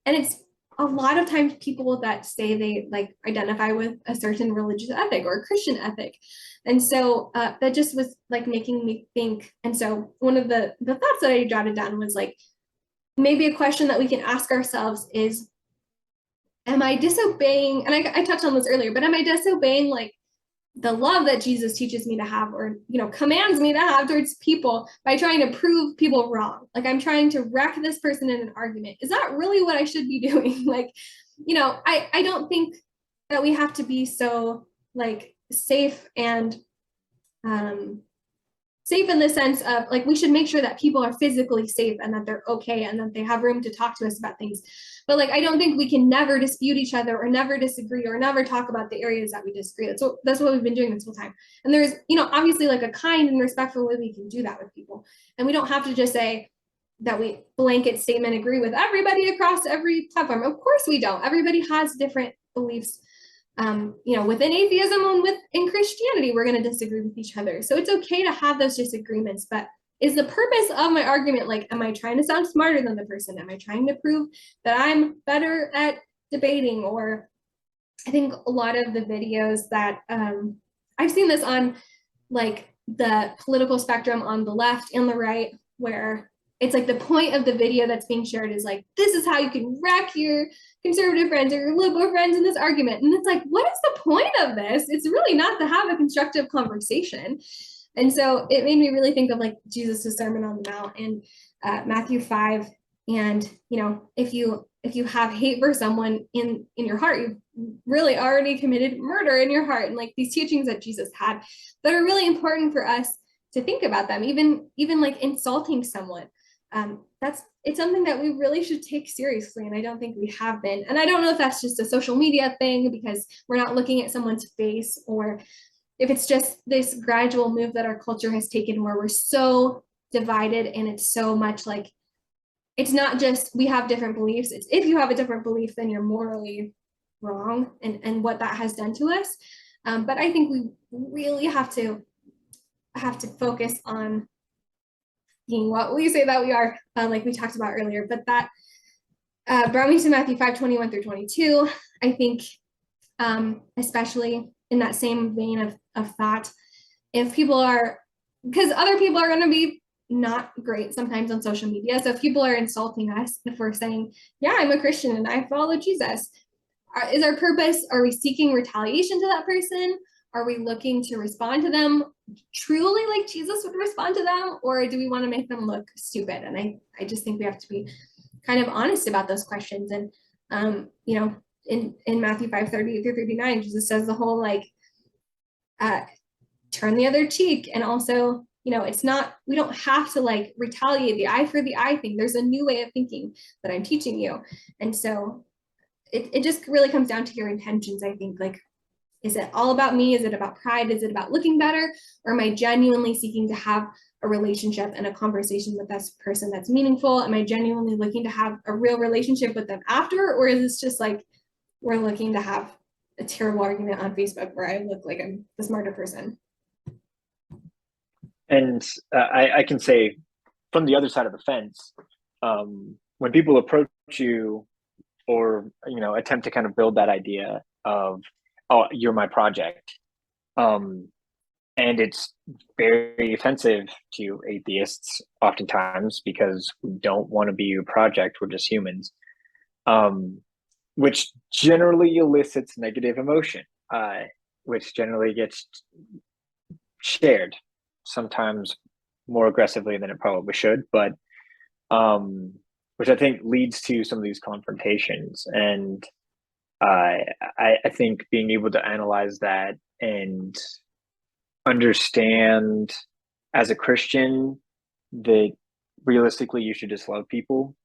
And it's a lot of times people that say they like identify with a certain religious ethic or a Christian ethic. And so that just was like making me think. And so one of the thoughts that I jotted down was like, maybe a question that we can ask ourselves is, am I disobeying? And I touched on this earlier, but am I disobeying like the love that Jesus teaches me to have, or, you know, commands me to have towards people by trying to prove people wrong? Like I'm trying to wreck this person in an argument. Is that really what I should be doing? Like, you know, I don't think that we have to be so like safe and safe in the sense of like we should make sure that people are physically safe and that they're okay and that they have room to talk to us about things. But like I don't think we can never dispute each other or never disagree or never talk about the areas that we disagree. That's what we've been doing this whole time. And there's, you know, obviously like a kind and respectful way we can do that with people. And we don't have to just say that we blanket statement agree with everybody across every platform. Of course we don't. Everybody has different beliefs. You know, within atheism and within Christianity, we're going to disagree with each other. So it's okay to have those disagreements, but is the purpose of my argument like, am I trying to sound smarter than the person? Am I trying to prove that I'm better at debating? Or I think a lot of the videos that I've seen this on like the political spectrum on the left and the right, where it's like the point of the video that's being shared is like, this is how you can wreck your conservative friends or your liberal friends in this argument. And it's like, what is the point of this? It's really not to have a constructive conversation. And so it made me really think of like Jesus' Sermon on the Mount and Matthew 5. And, you know, if you have hate for someone in your heart, you've really already committed murder in your heart. And like these teachings that Jesus had that are really important for us to think about them, even like insulting someone. It's something that we really should take seriously. And I don't think we have been. And I don't know if that's just a social media thing because we're not looking at someone's face, or if it's just this gradual move that our culture has taken where we're so divided and it's so much like, it's not just we have different beliefs. It's if you have a different belief, then you're morally wrong and what that has done to us. But I think we really have to focus on being what we say that we are, like we talked about earlier. But that brought me to Matthew 5:21-22. I think especially in that same vein of thought, if people are, because other people are going to be not great sometimes on social media. So if people are insulting us, if we're saying, yeah, I'm a Christian and I follow Jesus, is our purpose, are we seeking retaliation to that person? Are we looking to respond to them truly like Jesus would respond to them? Or do we want to make them look stupid? And I just think we have to be kind of honest about those questions. And, you know, in Matthew 5:30-39, Jesus says the whole like, turn the other cheek. And also, you know, it's not, we don't have to like retaliate the eye for the eye thing. There's a new way of thinking that I'm teaching you. And so it just really comes down to your intentions, I think. Like, is it all about me? Is it about pride? Is it about looking better? Or am I genuinely seeking to have a relationship and a conversation with this person that's meaningful? Am I genuinely looking to have a real relationship with them after? Or is this just like, we're looking to have a terrible argument on Facebook where I look like I'm the smarter person? And I can say from the other side of the fence, when people approach you or, you know, attempt to kind of build that idea of, oh, you're my project, and it's very offensive to atheists oftentimes because we don't want to be your project. We're just humans, which generally elicits negative emotion, which generally gets shared, sometimes more aggressively than it probably should, but which I think leads to some of these confrontations. And I think being able to analyze that and understand as a Christian that realistically you should just love people.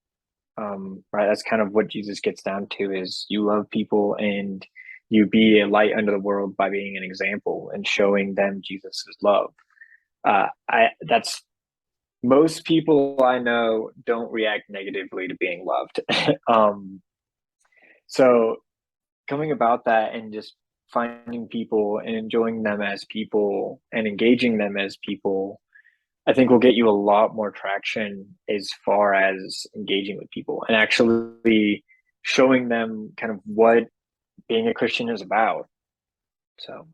Right, that's kind of what Jesus gets down to, is you love people and you be a light unto the world by being an example and showing them Jesus's love. That's most people I know don't react negatively to being loved. So coming about that and just finding people and enjoying them as people and engaging them as people, I think will get you a lot more traction as far as engaging with people and actually showing them kind of what being a Christian is about. So,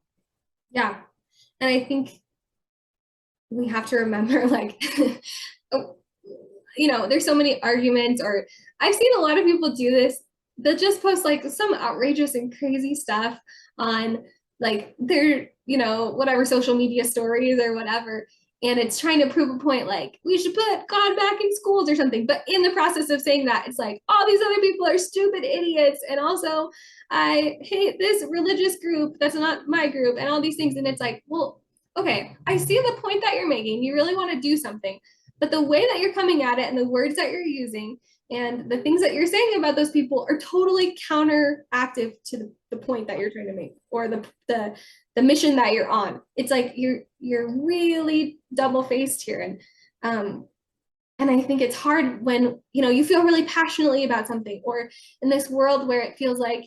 Yeah. And I think we have to remember, like, there's so many arguments, or I've seen a lot of people do this that just post like some outrageous and crazy stuff on like their, whatever social media stories or whatever. And it's trying to prove a point, like we should put God back in schools or something. But in the process of saying that, it's like all these other people are stupid idiots. And also, I hate this religious group that's not my group and all these things. And it's like, well, okay, I see the point that you're making. You really want to do something. But the way that you're coming at it and the words that you're using and the things that you're saying about those people are totally counteractive to the point that you're trying to make, or the mission that you're on. It's like you're really double-faced here. And I think it's hard when you feel really passionately about something, or in this world where it feels like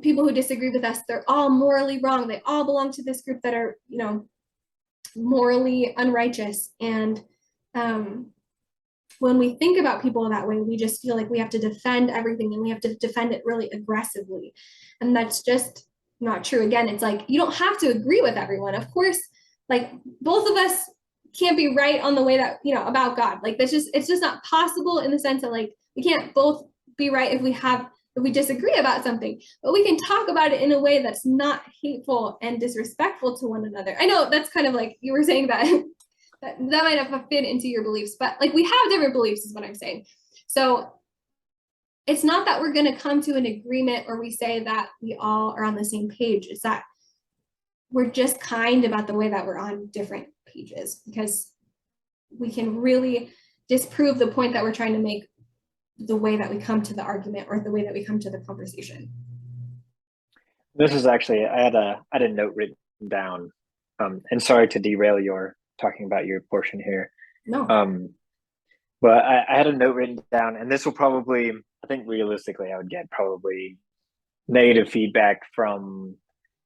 people who disagree with us, they're all morally wrong. They all belong to this group that are morally unrighteous. And when we think about people that way, we just feel like we have to defend everything and we have to defend it really aggressively. And that's just not true. Again, it's like you don't have to agree with everyone. Of course, like both of us can't be right on the way that, about God. Like it's just not possible, in the sense that like we can't both be right if we disagree about something, but we can talk about it in a way that's not hateful and disrespectful to one another. I know that's kind of like you were saying that that might not fit into your beliefs, but like we have different beliefs is what I'm saying. So it's not that we're going to come to an agreement or we say that we all are on the same page. It's that we're just kind about the way that we're on different pages, because we can really disprove the point that we're trying to make the way that we come to the argument or the way that we come to the conversation. This is actually, I had a note written down, and sorry to derail your talking about your portion here. No. But I had a note written down, and this will probably, I think realistically, I would get probably negative feedback from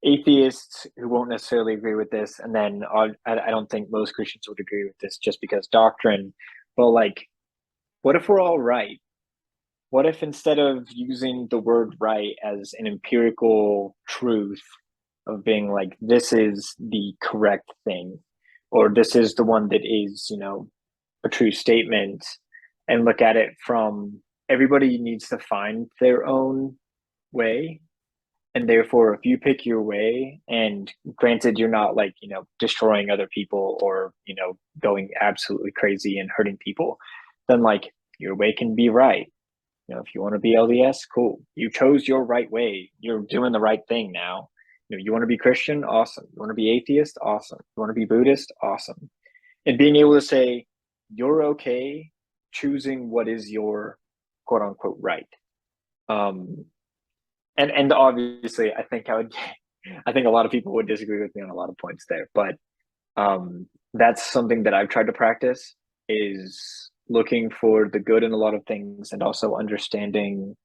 atheists who won't necessarily agree with this. And then I don't think most Christians would agree with this just because doctrine. But like, what if we're all right? What if instead of using the word right as an empirical truth of being like, this is the correct thing, or this is the one that is, a true statement, and look at it from everybody needs to find their own way. And therefore, if you pick your way, and granted, you're not like, destroying other people or, going absolutely crazy and hurting people, then like your way can be right. If you want to be LDS, cool. You chose your right way. You're doing the right thing now. You want to be Christian? Awesome. You want to be atheist? Awesome. You want to be Buddhist? Awesome. And being able to say, you're okay choosing what is your quote unquote right. And obviously, I think a lot of people would disagree with me on a lot of points there, but that's something that I've tried to practice, is looking for the good in a lot of things, and also understanding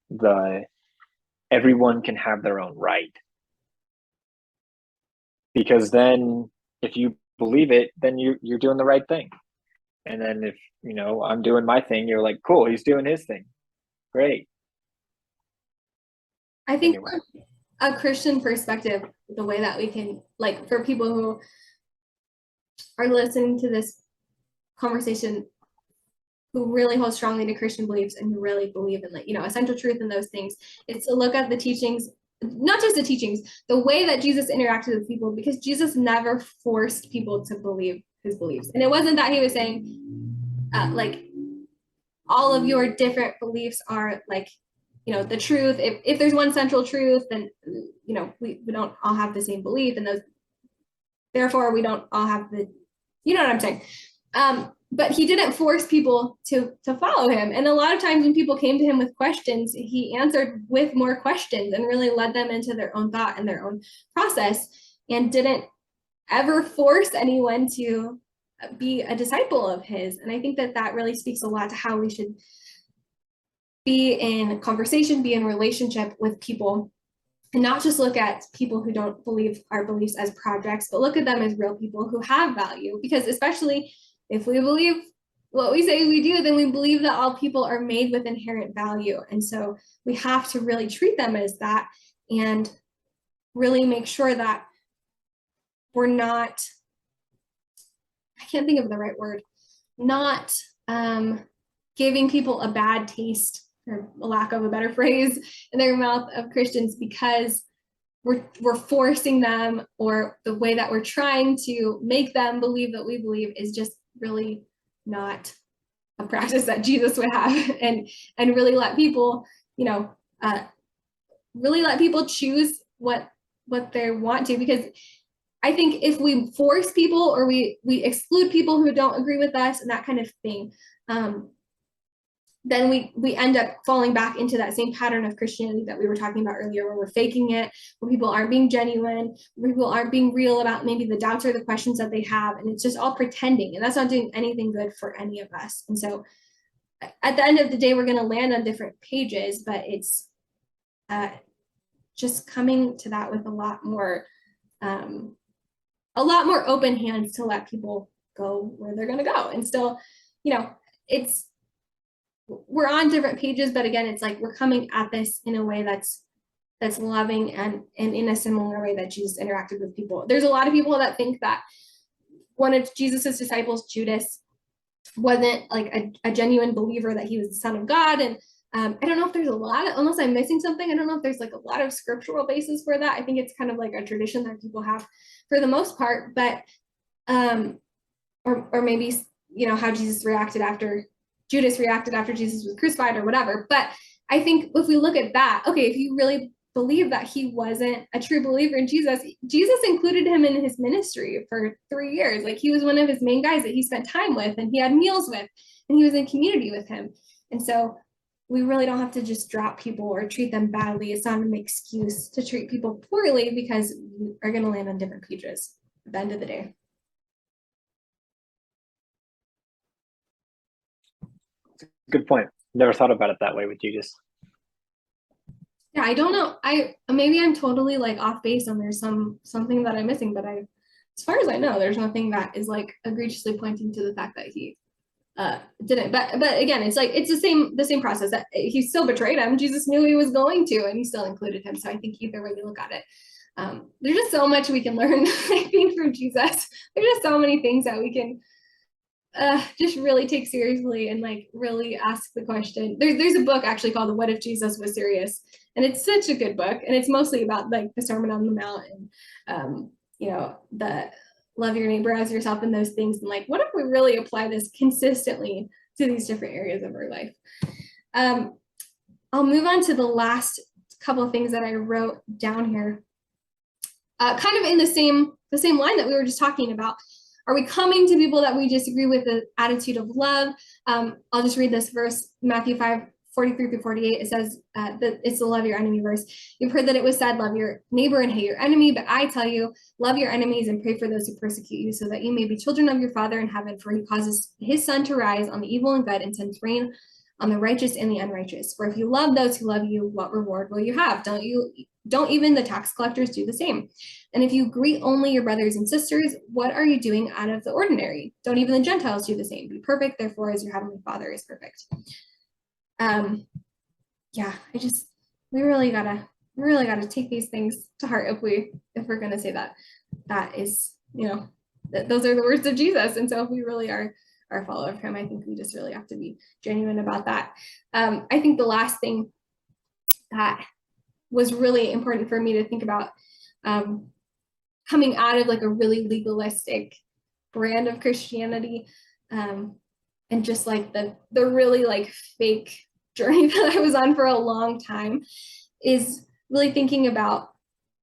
everyone can have their own right. Because then if you believe it, then you're doing the right thing. And then if, I'm doing my thing, you're like, cool, he's doing his thing. Great. I think from a Christian perspective, the way that we can, like, for people who are listening to this conversation, who really hold strongly to Christian beliefs and who really believe in, like, essential truth and those things, is to look at the teachings, not just the teachings, the way that Jesus interacted with people, because Jesus never forced people to believe his beliefs. And it wasn't that he was saying, like, all of your different beliefs are like, the truth. If there's one central truth, then, we don't all have the same belief, and therefore we don't all have you know what I'm saying? But he didn't force people to follow him. And a lot of times when people came to him with questions, he answered with more questions and really led them into their own thought and their own process, and didn't ever force anyone to be a disciple of his. And I think that really speaks a lot to how we should be in conversation, be in relationship with people, and not just look at people who don't believe our beliefs as projects, but look at them as real people who have value. Because especially if we believe what we say we do, then we believe that all people are made with inherent value. And so we have to really treat them as that, and really make sure that we're not, I can't think of the right word, not giving people a bad taste, or a lack of a better phrase, in their mouth of Christians because we're forcing them, or the way that we're trying to make them believe that we believe is just really not a practice that Jesus would have. And really let people, really let people choose what they want to. Because I think if we force people, or we exclude people who don't agree with us and that kind of thing, then we end up falling back into that same pattern of Christianity that we were talking about earlier, where we're faking it, where people aren't being genuine, where people aren't being real about maybe the doubts or the questions that they have, and it's just all pretending, and that's not doing anything good for any of us. And so at the end of the day, we're going to land on different pages, but it's just coming to that with a lot more open hands to let people go where they're going to go. And still, we're on different pages, but again, it's like we're coming at this in a way that's loving, and in a similar way that Jesus interacted with people. There's a lot of people that think that one of Jesus's disciples, Judas, wasn't like a genuine believer, that he was the Son of God. And I don't know if there's a lot, unless I'm missing something, I don't know if there's like a lot of scriptural basis for that. I think it's kind of like a tradition that people have for the most part, but or maybe how Judas reacted after Jesus was crucified, or whatever. But I think if we look at that, okay, if you really believe that he wasn't a true believer in Jesus included him in his ministry for 3 years. Like, he was one of his main guys that he spent time with, and he had meals with, and he was in community with him. And so we really don't have to just drop people or treat them badly. It's not an excuse to treat people poorly, because we are going to land on different pages at the end of the day. Good point. Never thought about it that way with Jesus. Yeah, I don't know. Maybe I'm totally like off base, and there's something that I'm missing, but as far as I know, there's nothing that is like egregiously pointing to the fact that he didn't. But again, it's like it's the same process, that he still betrayed him. Jesus knew he was going to, and he still included him. So I think either way you look at it, there's just so much we can learn, I think, from Jesus. There's just so many things that we can just really take seriously, and like really ask the question. There's a book actually called The What If Jesus Was Serious, and it's such a good book, and it's mostly about like the Sermon on the Mount, and the love your neighbor as yourself, and those things, and like, what if we really apply this consistently to these different areas of our life? I'll move on to the last couple of things that I wrote down here, kind of in the same line that we were just talking about. Are we coming to people that we disagree with the attitude of love? I'll just read this verse, Matthew 5:43-48. It says that it's the love your enemy verse. You've heard that it was said, love your neighbor and hate your enemy, but I tell you, love your enemies and pray for those who persecute you, so that you may be children of your Father in heaven, for he causes his sun to rise on the evil and good, and sends rain on the righteous and the unrighteous. For if you love those who love you, what reward will you have? Don't even the tax collectors do the same? And if you greet only your brothers and sisters, what are you doing out of the ordinary? Don't even the Gentiles do the same? Be perfect, therefore, as your heavenly Father is perfect. Yeah, we really gotta take these things to heart if we're gonna say that is, those are the words of Jesus. And so if we really are a follower of him, I think we just really have to be genuine about that. I think the last thing that was really important for me to think about, coming out of like a really legalistic brand of Christianity, and just like the really like fake journey that I was on for a long time is really thinking about,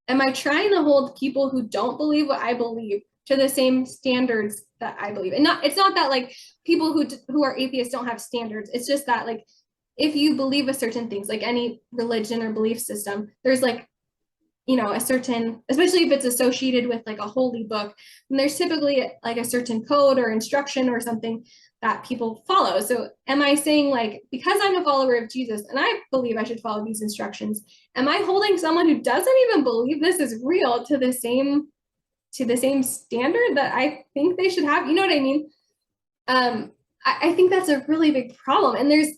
am I trying to hold people who don't believe what I believe to the same standards that I believe? And it's not that like people who are atheists don't have standards. It's just that like if you believe a certain things, like any religion or belief system, there's like, you know, a certain, especially if it's associated with like a holy book, and there's typically like a certain code or instruction or something that people follow. So am I saying like, because I'm a follower of Jesus and I believe I should follow these instructions, am I holding someone who doesn't even believe this is real to the same standard that I think they should have? You know what I mean? I think that's a really big problem. And there's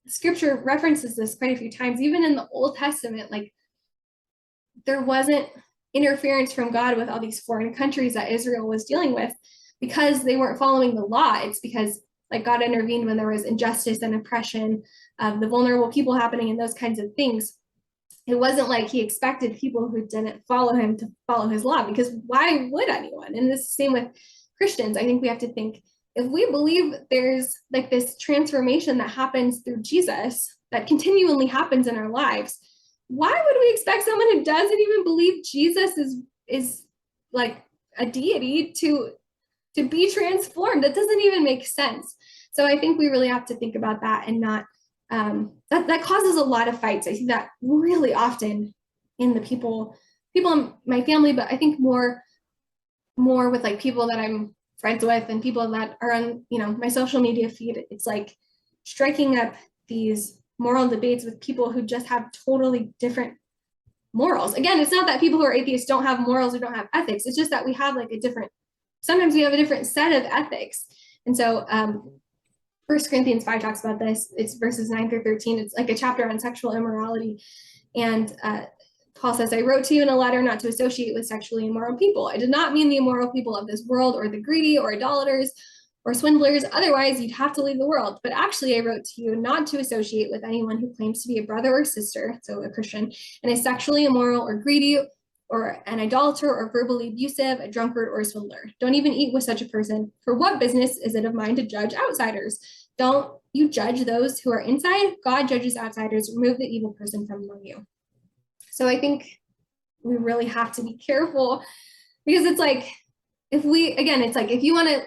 scripture references this quite a few times, even in the Old Testament, like there wasn't interference from God with all these foreign countries that Israel was dealing with because they weren't following the law. It's because like God intervened when there was injustice and oppression, the vulnerable people happening and those kinds of things. It wasn't like he expected people who didn't follow him to follow his law, because why would anyone? And it's the same with Christians. I think we have to think, if we believe there's like this transformation that happens through Jesus that continually happens in our lives, why would we expect someone who doesn't even believe Jesus is like a deity to be transformed? That doesn't even make sense. So I think we really have to think about that, and not that causes a lot of fights. I see that really often in the people in my family, but I think more with like people that I'm friends with and people that are on, you know, my social media feed. It's like striking up these moral debates with people who just have totally different morals. Again, it's not that people who are atheists don't have morals or don't have ethics. It's just that we have like sometimes we have a different set of ethics. And so 1 Corinthians 5 talks about this. It's verses 9 through 13. It's like a chapter on sexual immorality. And Paul says, I wrote to you in a letter not to associate with sexually immoral people. I did not mean the immoral people of this world, or the greedy, or idolaters, or swindlers. Otherwise, you'd have to leave the world. But actually, I wrote to you not to associate with anyone who claims to be a brother or sister, so a Christian, and is sexually immoral or greedy, or an idolater, or verbally abusive, a drunkard, or a swindler. Don't even eat with such a person. For what business is it of mine to judge outsiders? Don't you judge those who are inside? God judges outsiders. Remove the evil person from among you. So I think we really have to be careful, because it's like, if you want to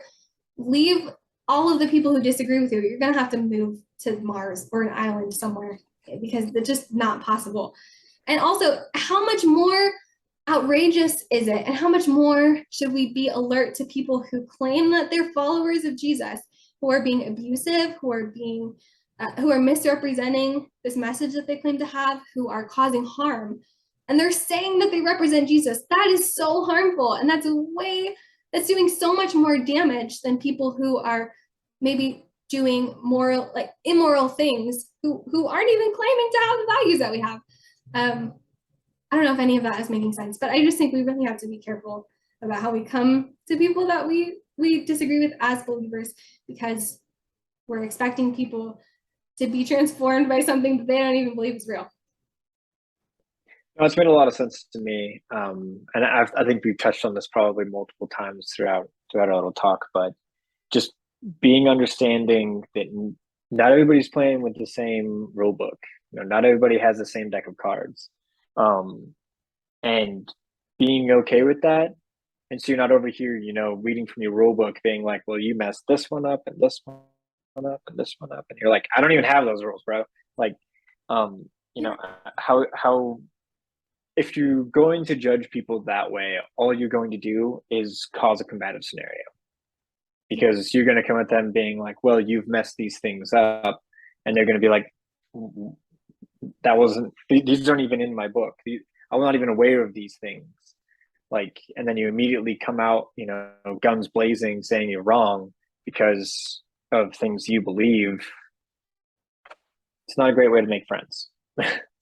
leave all of the people who disagree with you, you're going to have to move to Mars or an island somewhere, because it's just not possible. And also, how much more outrageous is it, and how much more should we be alert to people who claim that they're followers of Jesus, who are being abusive, who are misrepresenting this message that they claim to have, who are causing harm, and they're saying that they represent Jesus? That is so harmful, and that's doing so much more damage than people who are maybe doing more like immoral things, who aren't even claiming to have the values that we have. I don't know if any of that is making sense, but I just think we really have to be careful about how we come to people that we disagree with as believers, because we're expecting people to be transformed by something that they don't even believe is real. No, it's made a lot of sense to me, and I think we've touched on this probably multiple times throughout our little talk, but just being understanding that not everybody's playing with the same rule book. You know, not everybody has the same deck of cards, and being okay with that. And so you're not over here, you know, reading from your rule book, being like, well, you messed this one up and this one up and this one up, and you're like, I don't even have those rules, bro. Like, you know, how if you're going to judge people that way, all you're going to do is cause a combative scenario, because you're going to come at them being like, well, you've messed these things up, and they're going to be like, these aren't even in my book. I'm not even aware of these things. Like, and then you immediately come out, you know, guns blazing, saying you're wrong because of things you believe. It's not a great way to make friends.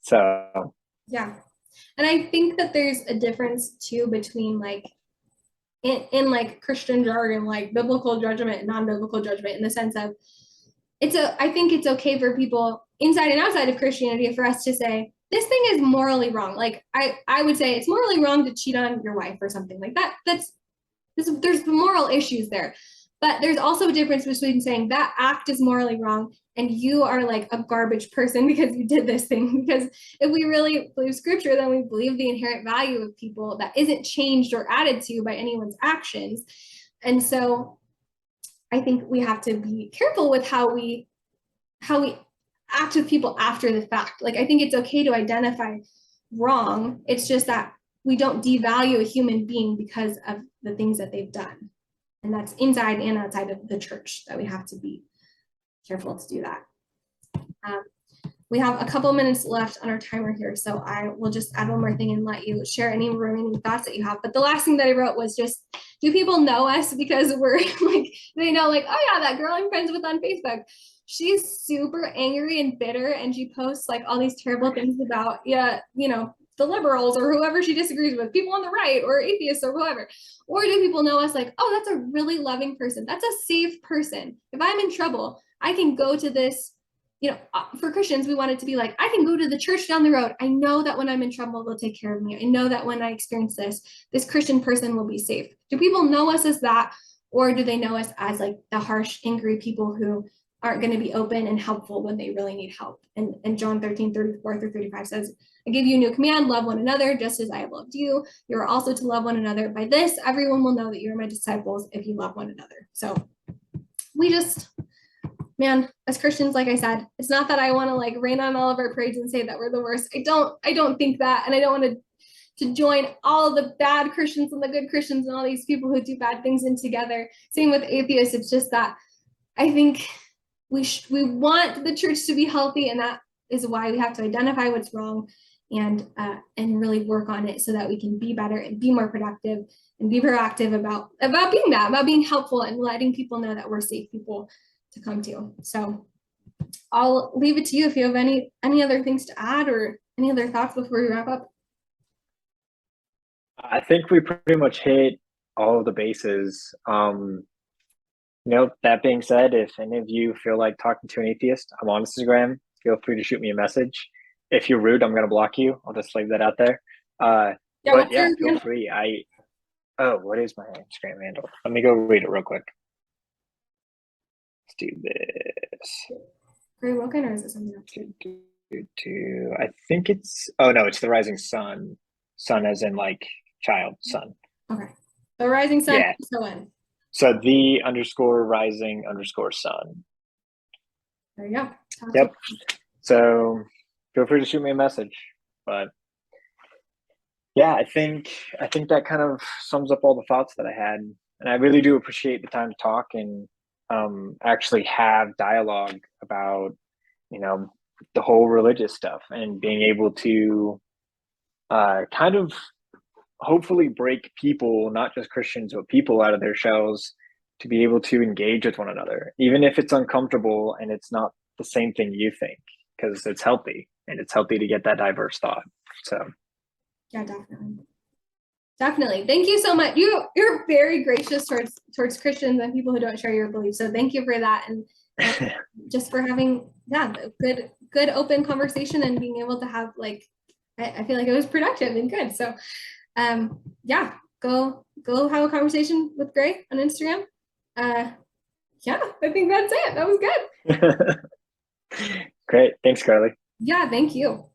So yeah. And I think that there's a difference too between like in like Christian jargon, like biblical judgment and non-biblical judgment, in the sense of I think it's okay for people inside and outside of Christianity for us to say, this thing is morally wrong. Like I would say it's morally wrong to cheat on your wife or something like that. There's moral issues there. But there's also a difference between saying that act is morally wrong and you are like a garbage person because you did this thing. Because if we really believe scripture, then we believe the inherent value of people that isn't changed or added to by anyone's actions. And so I think we have to be careful with how we act with people after the fact. Like, I think it's okay to identify wrong. It's just that we don't devalue a human being because of the things that they've done. And that's inside and outside of the church that we have to be careful to do that. We have a couple minutes left on our timer here, so I will just add one more thing and let you share any remaining thoughts that you have. But the last thing that I wrote was just, do people know us because we're like, they know like, oh yeah, that girl I'm friends with on Facebook, she's super angry and bitter and she posts like all these terrible things about, yeah, you know, the liberals or whoever she disagrees with, people on the right or atheists or whoever? Or do people know us like, oh, that's a really loving person, that's a safe person, if I'm in trouble I can go to this, you know, for Christians, we want it to be like, I can go to the church down the road. I know that when I'm in trouble, they'll take care of me. I know that when I experience this Christian person will be safe. Do people know us as that? Or do they know us as like the harsh, angry people who aren't going to be open and helpful when they really need help? And John 13:34-35 says, I give you a new command, love one another, just as I have loved you. You are also to love one another. By this, everyone will know that you are my disciples if you love one another. So we just, man, as Christians, like I said, it's not that I want to like rain on all of our parades and say that we're the worst. I don't think that. And I don't want to join all of the bad Christians and the good Christians and all these people who do bad things in together. Same with atheists. It's just that I think we want the church to be healthy, and that is why we have to identify what's wrong and really work on it so that we can be better and be more productive and be proactive about being that, about being helpful and letting people know that we're safe people to come to. So I'll leave it to you if you have any other things to add or any other thoughts before we wrap up. I think we pretty much hit all of the bases. That being said, if any of you feel like talking to an atheist, I'm on Instagram. Feel free to shoot me a message. If you're rude, I'm going to block you. I'll just leave that out there. Feel free. What is my Instagram handle? Let me go read it real quick. Let's do this. Gray Wilkin, or is it something else? I think it's, it's the Rising Sun. Sun as in like child, sun. Okay. The Rising Sun. Yeah. So the _rising_sun. There you go. Yep. So feel free to shoot me a message. But yeah, I think that kind of sums up all the thoughts that I had. And I really do appreciate the time to talk and actually have dialogue about, the whole religious stuff, and being able to kind of hopefully break people, not just Christians, but people out of their shells to be able to engage with one another, even if it's uncomfortable and it's not the same thing you think, because it's healthy, and it's healthy to get that diverse thought. So yeah, definitely. Thank you so much. You're very gracious towards Christians and people who don't share your beliefs. So thank you for that, and just for having good open conversation and being able to have like, I feel like it was productive and good. So go have a conversation with Gray on Instagram. I think that's it. That was good. Great. Thanks, Carlie. Yeah, thank you.